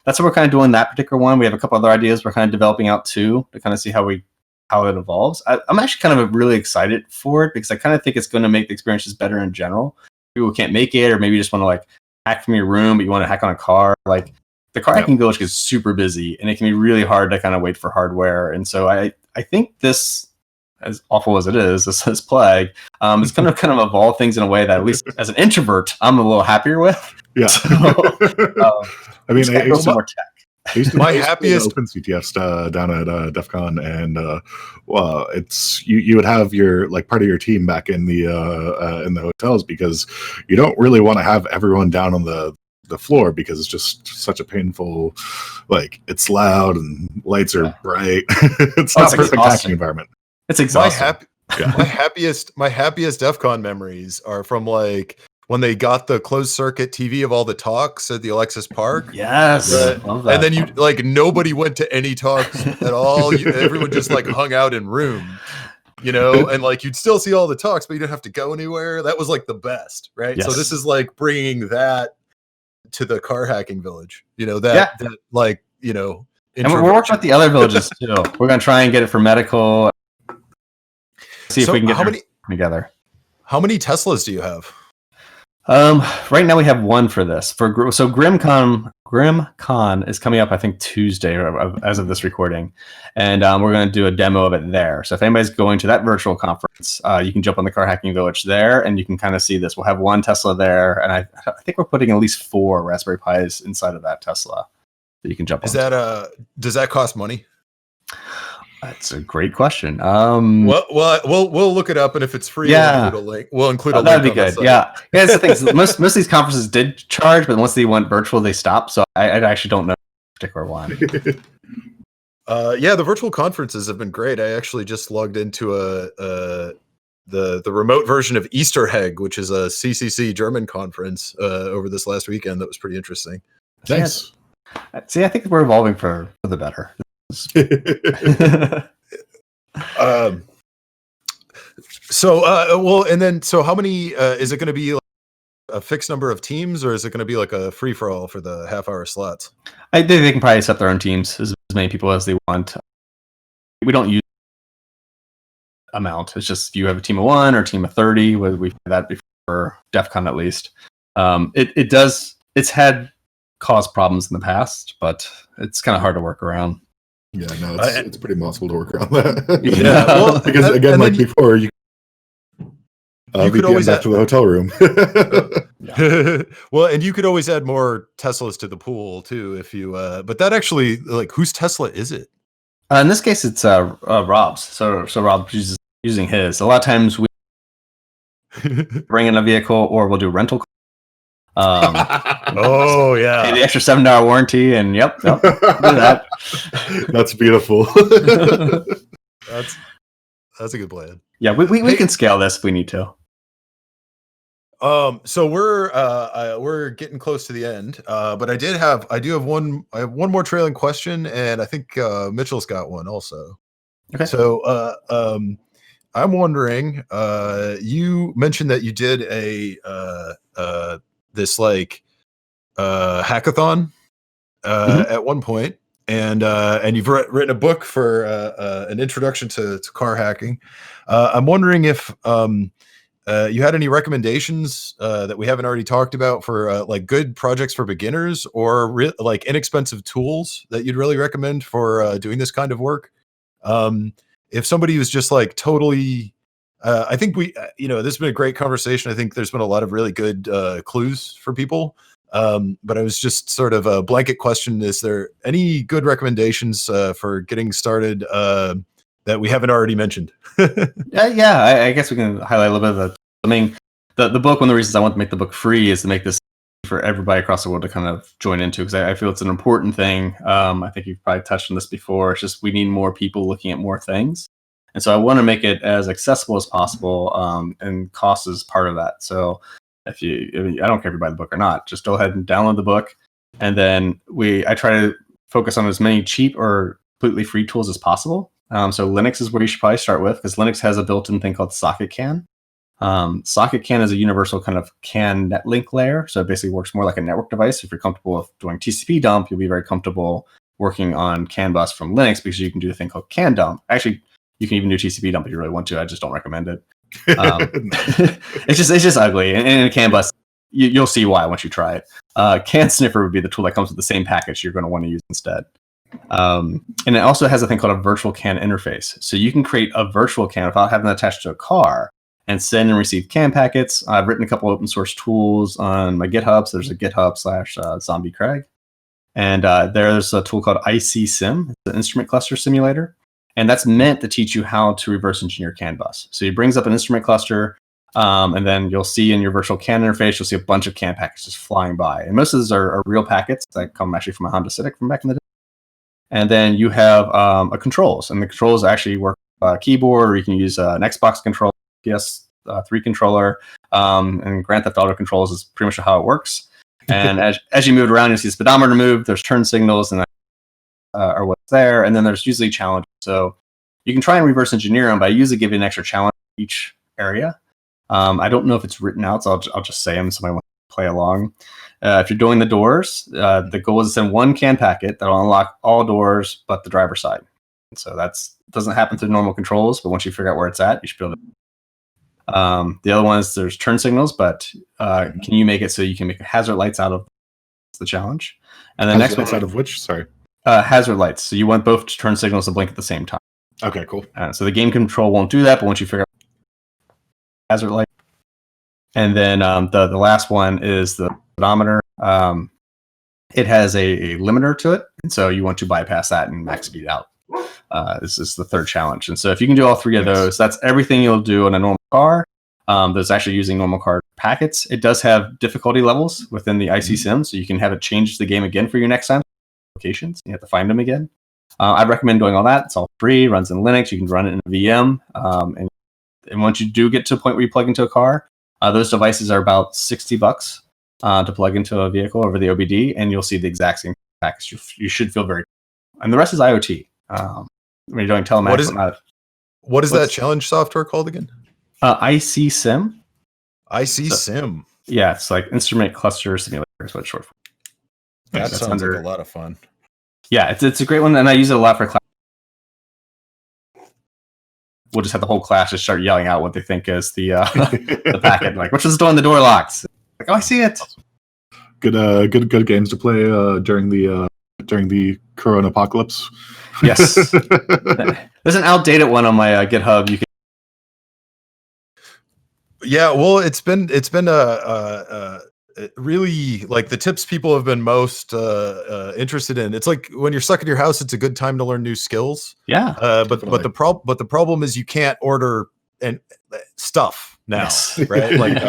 that's what we're kind of doing that particular one. We have a couple other ideas we're kind of developing out too to kind of see how it evolves. I'm actually kind of really excited for it because I kind of think it's going to make the experiences better in general. People who can't make it, or maybe you just want to like hack from your room, but you want to hack on a car, like. The car hacking village gets super busy, and it can be really hard to kind of wait for hardware. And so I think this, as awful as it is, this plague, is going to kind of evolve things in a way that, at least as an introvert, I'm a little happier with. Yeah. So, I mean, I used to my happiest OpenCTF down at DEF CON, and well, it's you would have your like part of your team back in the hotels because you don't really want to have everyone down on the floor because it's just such a painful, like it's loud and lights are bright. It's not perfect hacking environment. It's exhausting. My happiest DEF CON memories are from like when they got the closed circuit TV of all the talks at the Alexis Park. Yes, love that. And then you like nobody went to any talks at all. Everyone just like hung out in room. And like you'd still see all the talks, but you didn't have to go anywhere. That was like the best, right? Yes. So this is like bringing that to the car hacking village, and we're working with the other villages too. We're going to try and get it for medical. See if we can get together. How many Teslas do you have? Right now we have one for this. So GrimCon is coming up, I think Tuesday, as of this recording, and we're going to do a demo of it there. So if anybody's going to that virtual conference, you can jump on the Car Hacking Village there, and you can kind of see this. We'll have one Tesla there, and I think we're putting at least 4 Raspberry Pis inside of that Tesla that you can jump on. Does that cost money? That's a great question. We'll look it up, and if it's free, Yeah. we'll include a link. That'd be on the good. site. Yeah, that's the thing. Most of these conferences did charge, but once they went virtual, they stopped. So I actually don't know a particular one. Yeah, the virtual conferences have been great. I actually just logged into the remote version of Easter Egg, which is a CCC German conference over this last weekend. That was pretty interesting. Nice. See, I think we're evolving for the better. So how many is it going to be, like a fixed number of teams, or is it going to be like a free for all for the half-hour slots? I think they can probably set their own teams, as many people as they want. We don't use amount. It's just you have a team of 1 or a team of 30. We've had that before for DEF CON at least. It's had caused problems in the past, but it's kind of hard to work around. Yeah, no, it's pretty impossible to work around that. Yeah, well, because again, like before, you could always back to the hotel room. Well, and you could always add more Teslas to the pool too if you. But that actually, like, whose Tesla is it? In this case, it's Rob's. So Rob's using his. A lot of times we bring in a vehicle, or we'll do rental. Oh yeah, pay the extra $7 warranty, and yep, do that. That's beautiful. That's a good plan. Yeah, we can scale this if we need to. So we're getting close to the end. But I do have one more trailing question, and I think Mitchell's got one also. Okay. So I'm wondering, you mentioned that you did this like hackathon at one point, and you've written a book for an introduction to car hacking. I'm wondering if you had any recommendations that we haven't already talked about for like good projects for beginners, or like inexpensive tools that you'd really recommend for doing this kind of work. If somebody was just like totally, I think this has been a great conversation. I think there's been a lot of really good clues for people. But I was just sort of a blanket question. Is there any good recommendations for getting started that we haven't already mentioned? I guess we can highlight a little bit of the book. One of the reasons I want to make the book free is to make this for everybody across the world to kind of join into, because I feel it's an important thing. I think you've probably touched on this before. It's just we need more people looking at more things. And so I want to make it as accessible as possible, and cost is part of that. So I don't care if you buy the book or not, just go ahead and download the book. And then I try to focus on as many cheap or completely free tools as possible. So Linux is where you should probably start with, because Linux has a built-in thing called SocketCAN. SocketCAN is a universal kind of CAN netlink layer. So it basically works more like a network device. If you're comfortable with doing TCP dump, you'll be very comfortable working on CAN bus from Linux, because you can do a thing called CAN dump. Actually, you can even do TCP dump if you really want to. I just don't recommend it. It's just ugly. And in a CAN bus, you'll see why once you try it. CAN sniffer would be the tool that comes with the same package you're going to want to use instead. And it also has a thing called a virtual CAN interface. So you can create a virtual CAN without having it attached to a car and send and receive CAN packets. I've written a couple open source tools on my GitHub. So there's a GitHub/Zombie Craig. And there's a tool called IC-Sim. It's an instrument cluster simulator. And that's meant to teach you how to reverse engineer CAN bus. So it brings up an instrument cluster, and then you'll see in your virtual CAN interface, you'll see a bunch of CAN packets just flying by. And most of those are real packets that come actually from a Honda Civic from back in the day. And then you have a controls, and the controls actually work with a keyboard, or you can use an Xbox controller, PS3 controller, and Grand Theft Auto controls is pretty much how it works. And as you move around, you see the speedometer move, there's turn signals, and are what's there, and then there's usually challenges. So you can try and reverse engineer them, but I usually give you an extra challenge in each area. I don't know if it's written out, so I'll just say them so somebody wants to play along. If you're doing the doors, the goal is to send one CAN packet that will unlock all doors but the driver's side. So that doesn't happen through normal controls, but once you figure out where it's at, you should be able The other one is there's turn signals, but can you make it so you can make hazard lights out of the challenge? And the next one out of which? Sorry. Hazard lights. So you want both turn signals to blink at the same time. Okay, cool. So the game control won't do that, but once you figure out hazard light, and then the last one is the speedometer. It has a limiter to it, and so you want to bypass that and max speed out. This is the third challenge, and so if you can do all three of those, that's everything you'll do in a normal car. That's actually using normal car packets. It does have difficulty levels within the IC sim, so you can have it change the game again for your next time. Locations, you have to find them again. I'd recommend doing all that. It's all free, runs in Linux. You can run it in a VM, and once you do get to a point where you plug into a car, those devices are about $60 to plug into a vehicle over the OBD, and you'll see the exact same package. You should feel very, and the rest is IoT. When you're doing telematics, what is that challenge software called again? IC Sim. Sim. Yeah, it's like Instrument Cluster Simulator is what it's short for. That sounds like a lot of fun. Yeah, it's a great one, and I use it a lot for class. We'll just have the whole class just start yelling out what they think is the the packet, like which is the one the door locks. Like, oh, I see it. Good games to play during the Corona apocalypse. Yes, there's an outdated one on my GitHub. You can. Yeah, well, it's been really like the tips people have been most interested in. It's like when you're stuck in your house, it's a good time to learn new skills. Yeah, but the problem is you can't order and stuff now, right? Like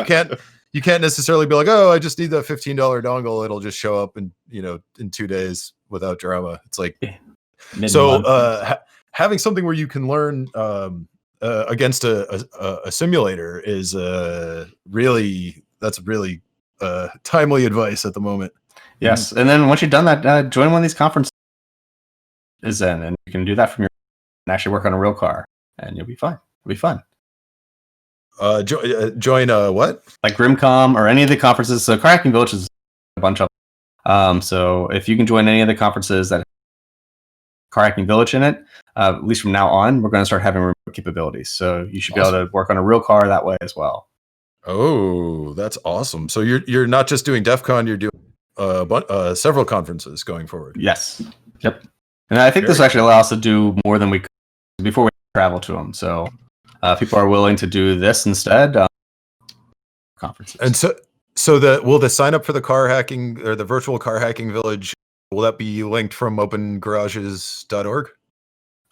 you can't necessarily be like, oh, I just need that $15 dongle. It'll just show up in 2 days without drama. It's like having something where you can learn against a simulator is really timely advice at the moment. Yes, and then once you've done that, join one of these conferences, and you can do that from your and actually work on a real car, and you'll be fine. It'll be fun. Join what? Like Grimcom or any of the conferences. So Car Hacking Village is a bunch of them. So if you can join any of the conferences that have Car Hacking Village in it, at least from now on, we're going to start having remote capabilities. So you should be able to work on a real car that way as well. Oh, that's awesome. So you're not just doing DEF CON, you're doing several conferences going forward. Yes. Yep. And I think this will actually allow us to do more than we could before we travel to them. So people are willing to do this instead. Conferences. And so will the sign up for the car hacking or the virtual car hacking village, will that be linked from opengarages.org?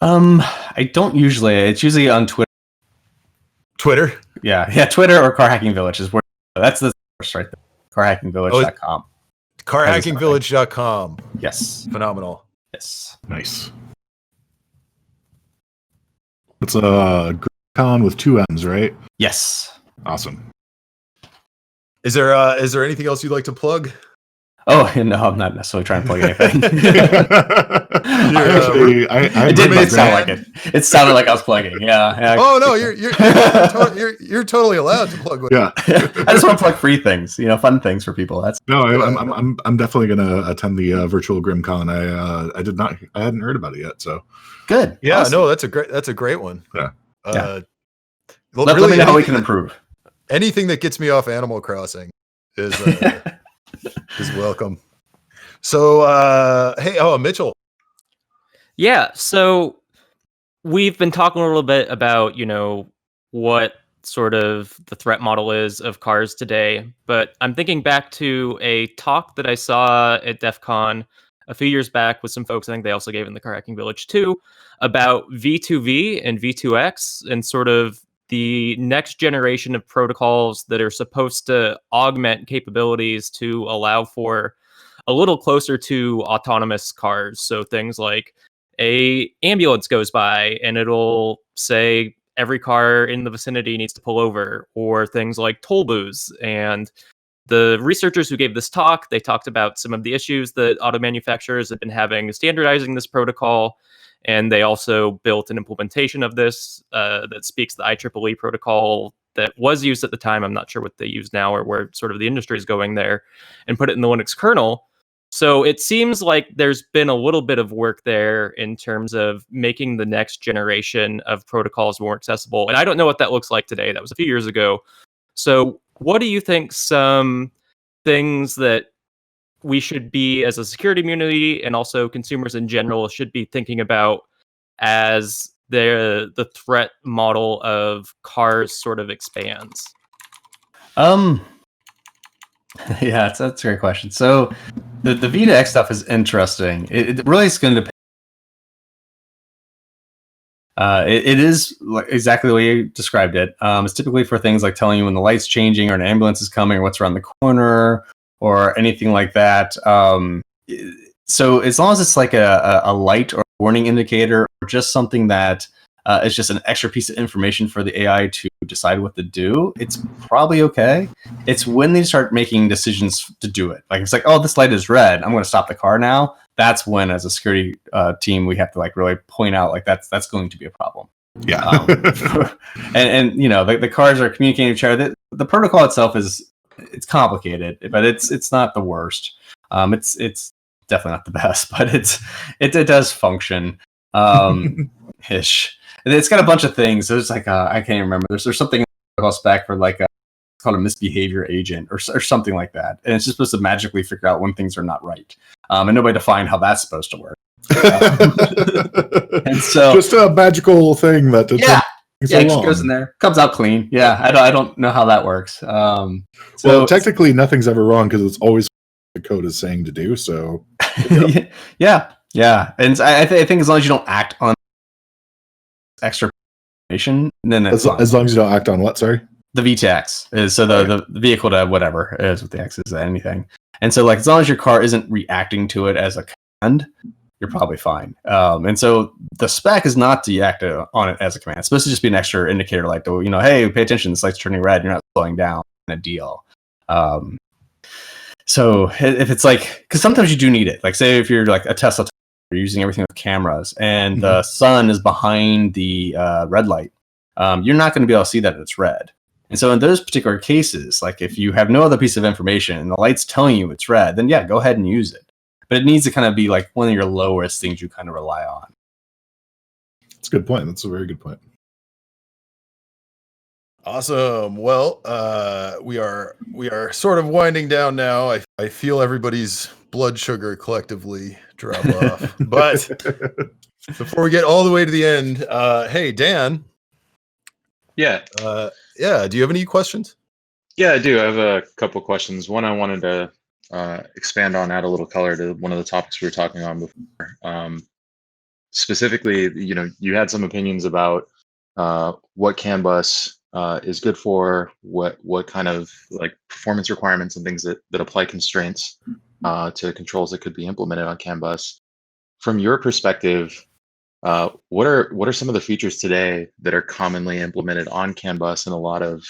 I don't usually. It's usually on Twitter. Twitter? Yeah, Twitter or Car Hacking Village is where that's the source right there. CarHackingVillage.com. CarHackingVillage.com. Yes. Phenomenal. Yes. Nice. It's a con with 2 M's, right? Yes. Awesome. Is there anything else you'd like to plug? Oh, no, I'm not necessarily trying to plug anything. It did sound like it. It sounded like I was plugging. Yeah. Oh no, you're totally allowed to plug. Yeah. I just want to plug free things, fun things for people. I'm definitely gonna attend the virtual GrimCon. I hadn't heard about it yet, so good. Yeah, awesome. No, that's a great one. Yeah. Let me know how we can improve. Anything that gets me off Animal Crossing is welcome. So hey, Mitchell. Yeah, so we've been talking a little bit about, what sort of the threat model is of cars today, but I'm thinking back to a talk that I saw at DEF CON a few years back with some folks, I think they also gave in the Car Hacking Village too, about V2V and V2X and sort of the next generation of protocols that are supposed to augment capabilities to allow for a little closer to autonomous cars. So things like a ambulance goes by and it'll say every car in the vicinity needs to pull over, or things like toll booths. And the researchers who gave this talk, they talked about some of the issues that auto manufacturers have been having standardizing this protocol. And they also built an implementation of this that speaks the IEEE protocol that was used at the time. I'm not sure what they use now or where sort of the industry is going there, and put it in the Linux kernel. So it seems like there's been a little bit of work there in terms of making the next generation of protocols more accessible. And I don't know what that looks like today. That was a few years ago. So what do you think some things that we should be, as a security community and also consumers in general, should be thinking about as the threat model of cars sort of expands? Yeah, that's a great question. So the V2X stuff is interesting. It really is going to depend. It is exactly the way you described it. It's typically for things like telling you when the light's changing or an ambulance is coming or what's around the corner or anything like that. So as long as it's like a light or warning indicator or just something that is just an extra piece of information for the AI to decide what to do, it's probably okay. It's when they start making decisions to do it. Like it's like, oh, this light is red, I'm going to stop the car now. That's when, as a security team, we have to like really point out like that's going to be a problem. Yeah. And you know the cars are communicating with each other. The protocol itself it's complicated, but it's not the worst. It's definitely not the best, but it does function ish. And it's got a bunch of things. There's like I can't even remember. There's something spec for like it's called a misbehavior agent or something like that, and it's just supposed to magically figure out when things are not right. And nobody defined how that's supposed to work. And so just a magical thing that it just goes in there, comes out clean. Yeah, I don't know how that works. So well, technically, nothing's ever wrong because it's always what the code is saying to do. So yeah. And I think as long as you don't act on extra information, then that's as long as you don't act on what? Sorry. The VTX is so the vehicle to whatever is with the X is anything. And so like as long as your car isn't reacting to it as a command, you're probably fine. And so the spec is not to act on it as a command. It's supposed to just be an extra indicator like, you know, hey, pay attention, this light's turning red, you're not slowing down in a deal. So if it's like, because sometimes you do need it. Like say if you're like a Tesla, you're using everything with cameras and the sun is behind the red light, you're not going to be able to see that it's red. And so in those particular cases, like if you have no other piece of information and the light's telling you it's red, then yeah, go ahead and use it. But it needs to kind of be like one of your lowest things you kind of rely on. That's a good point. That's a very good point. Awesome. Well, we are sort of winding down now. I feel everybody's blood sugar collectively drop off. But before we get all the way to the end, hey Dan. Yeah. Do you have any questions? Yeah, I do. I have a couple questions. One, I wanted to expand on, add a little color to one of the topics we were talking on before. Specifically, you know, you had some opinions about what CAN bus is good for, what kind of like performance requirements and things that apply constraints to controls that could be implemented on CAN bus. From your perspective, what are some of the features today that are commonly implemented on CAN bus in a lot of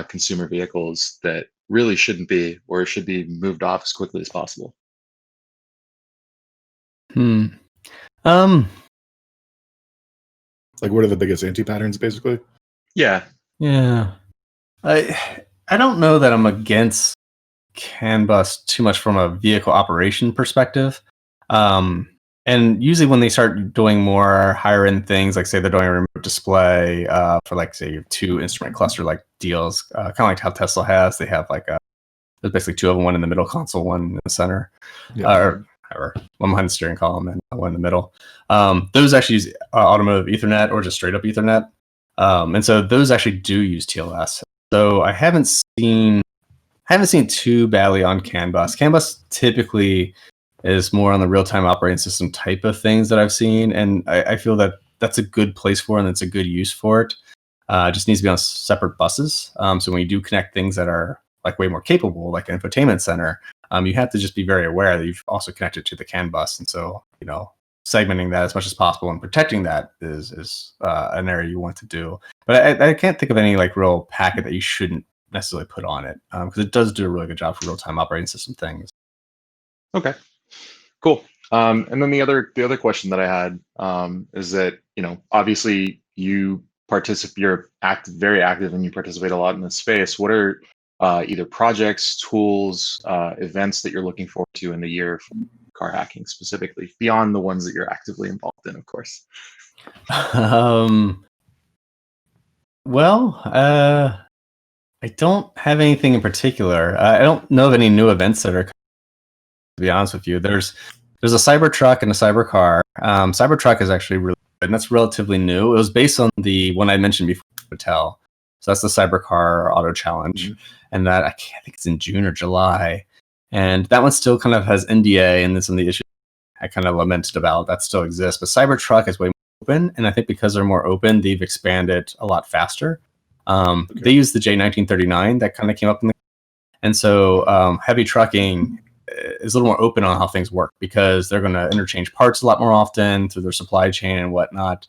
consumer vehicles that really shouldn't be, or should be moved off as quickly as possible? Like what are the biggest anti-patterns basically? Yeah. I don't know that I'm against CAN bus too much from a vehicle operation perspective. And usually when they start doing more higher end things, like say they're doing a remote display for like say your 2 instrument cluster like deals, kind of like how Tesla has, they have like there's basically 2 of them, one in the middle console, one in the center, or one behind the steering column and one in the middle. Those actually use automotive Ethernet or just straight up Ethernet. And so those actually do use TLS. So I haven't seen too badly on CAN bus. CAN bus typically is more on the real-time operating system type of things that I've seen, and I feel that that's a good place for it and it's a good use for it. It just needs to be on separate buses. So when you do connect things that are like way more capable, like an infotainment center, you have to just be very aware that you've also connected to the CAN bus. And so, you know, segmenting that as much as possible and protecting that is an area you want to do. But I can't think of any like real packet that you shouldn't necessarily put on it because it does do a really good job for real-time operating system things. Okay, cool. And then the other question that I had is that, you know, obviously you're very active and you participate a lot in this space. What are either projects, tools, events that you're looking forward to in the year for car hacking specifically, beyond the ones that you're actively involved in, of course? Well, I don't have anything in particular. I don't know of any new events that are. To be honest with you, there's a Cybertruck and a Cybercar. Cybertruck is actually really good, and that's relatively new. It was based on the one I mentioned before, Hotel. So that's the Cybercar Auto Challenge, and that I think it's in June or July, and that one still kind of has NDA, and some of the issues I kind of lamented about that still exists. But Cybertruck is way more open, and I think because they're more open, they've expanded a lot faster. They use the J1939 that kind of came up in the, and so heavy trucking is a little more open on how things work because they're going to interchange parts a lot more often through their supply chain and whatnot.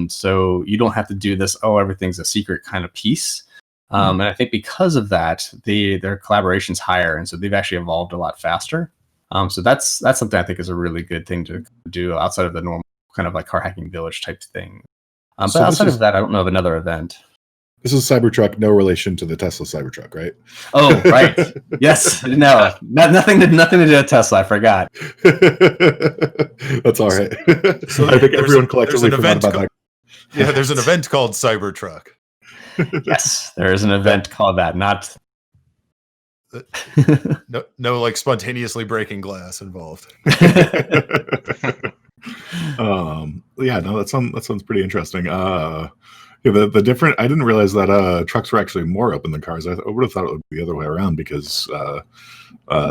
So you don't have to do this, everything's a secret kind of piece. And I think because of that, their collaboration's higher, and so they've actually evolved a lot faster. So that's something I think is a really good thing to do outside of the normal kind of like car hacking village type thing. But outside of that, I don't know of another event. This is Cybertruck, no relation to the Tesla Cybertruck, right? Oh, right. Yes. No, nothing to do with Tesla. I forgot. That's all right. So I think everyone collectively forgot about that. Yeah, there's an event called Cybertruck. Yes, there is an event called that. Not no like spontaneously breaking glass involved. Yeah, no, that sounds pretty interesting. Yeah, the different. I didn't realize that trucks were actually more open than cars. I would have thought it would be the other way around because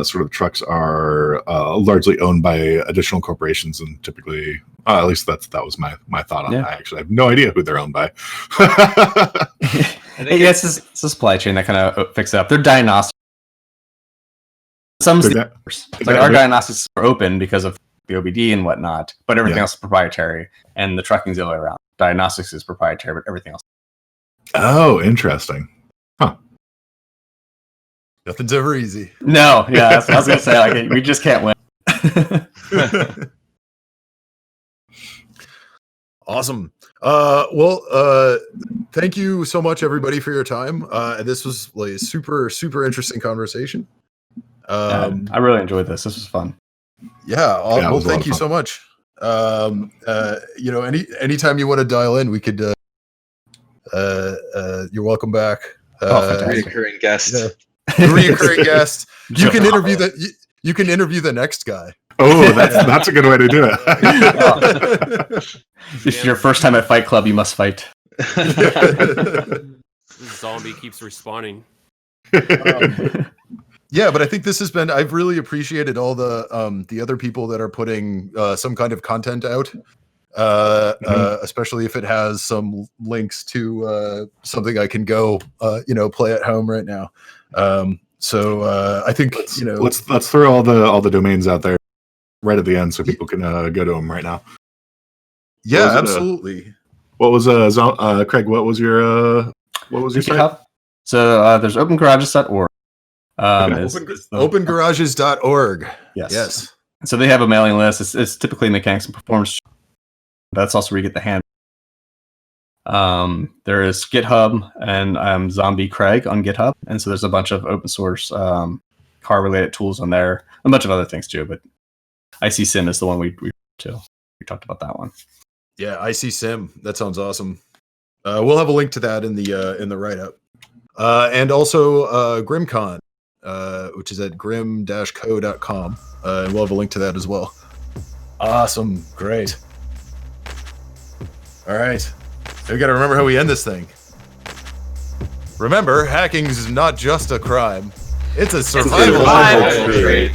sort of trucks are largely owned by additional corporations, and typically, at least that was my thought on it. I actually have no idea who they're owned by. It's a supply chain that kind of fixes it up. They're diagnostics. Some our diagnostics are open because of the OBD and whatnot, but everything else is proprietary, and the trucking's the other way around. Diagnostics is proprietary, but everything else. Oh, interesting. Huh. Nothing's ever easy. No, yeah, I was gonna say, like, we just can't win. Awesome. Thank you so much, everybody, for your time. This was like a super, super interesting conversation. I really enjoyed this. This was fun. Yeah. Well, thank you so much. Anytime you want to dial in, we could. You're welcome back. Reoccurring guest. Yeah. Reoccurring guest. You can interview the. You can interview the next guy. Oh, that's a good way to do it. This is your first time at Fight Club. You must fight. Zombie keeps respawning. Yeah, but I think this has been. I've really appreciated all the other people that are putting some kind of content out, especially if it has some links to something I can go, play at home right now. So I think let's throw all the domains out there right at the end so people can go to them right now. Yeah, absolutely. What was Craig? What was your site? So there's opengarages.org. Opengarages.org. Yes. So they have a mailing list. It's typically mechanics and performance. That's also where you get the hand. There is GitHub, and I'm Zombie Craig on GitHub, and so there's a bunch of open source car related tools on there, a bunch of other things too. But IC Sim is the one we talked about that one. Yeah, IC Sim. That sounds awesome. We'll have a link to that in the write up, and also GrimCon. Which is at grim-co.com. And we'll have a link to that as well. Awesome. Great. All right. We got to remember how we end this thing. Remember, hacking is not just a crime. It's a survival trait.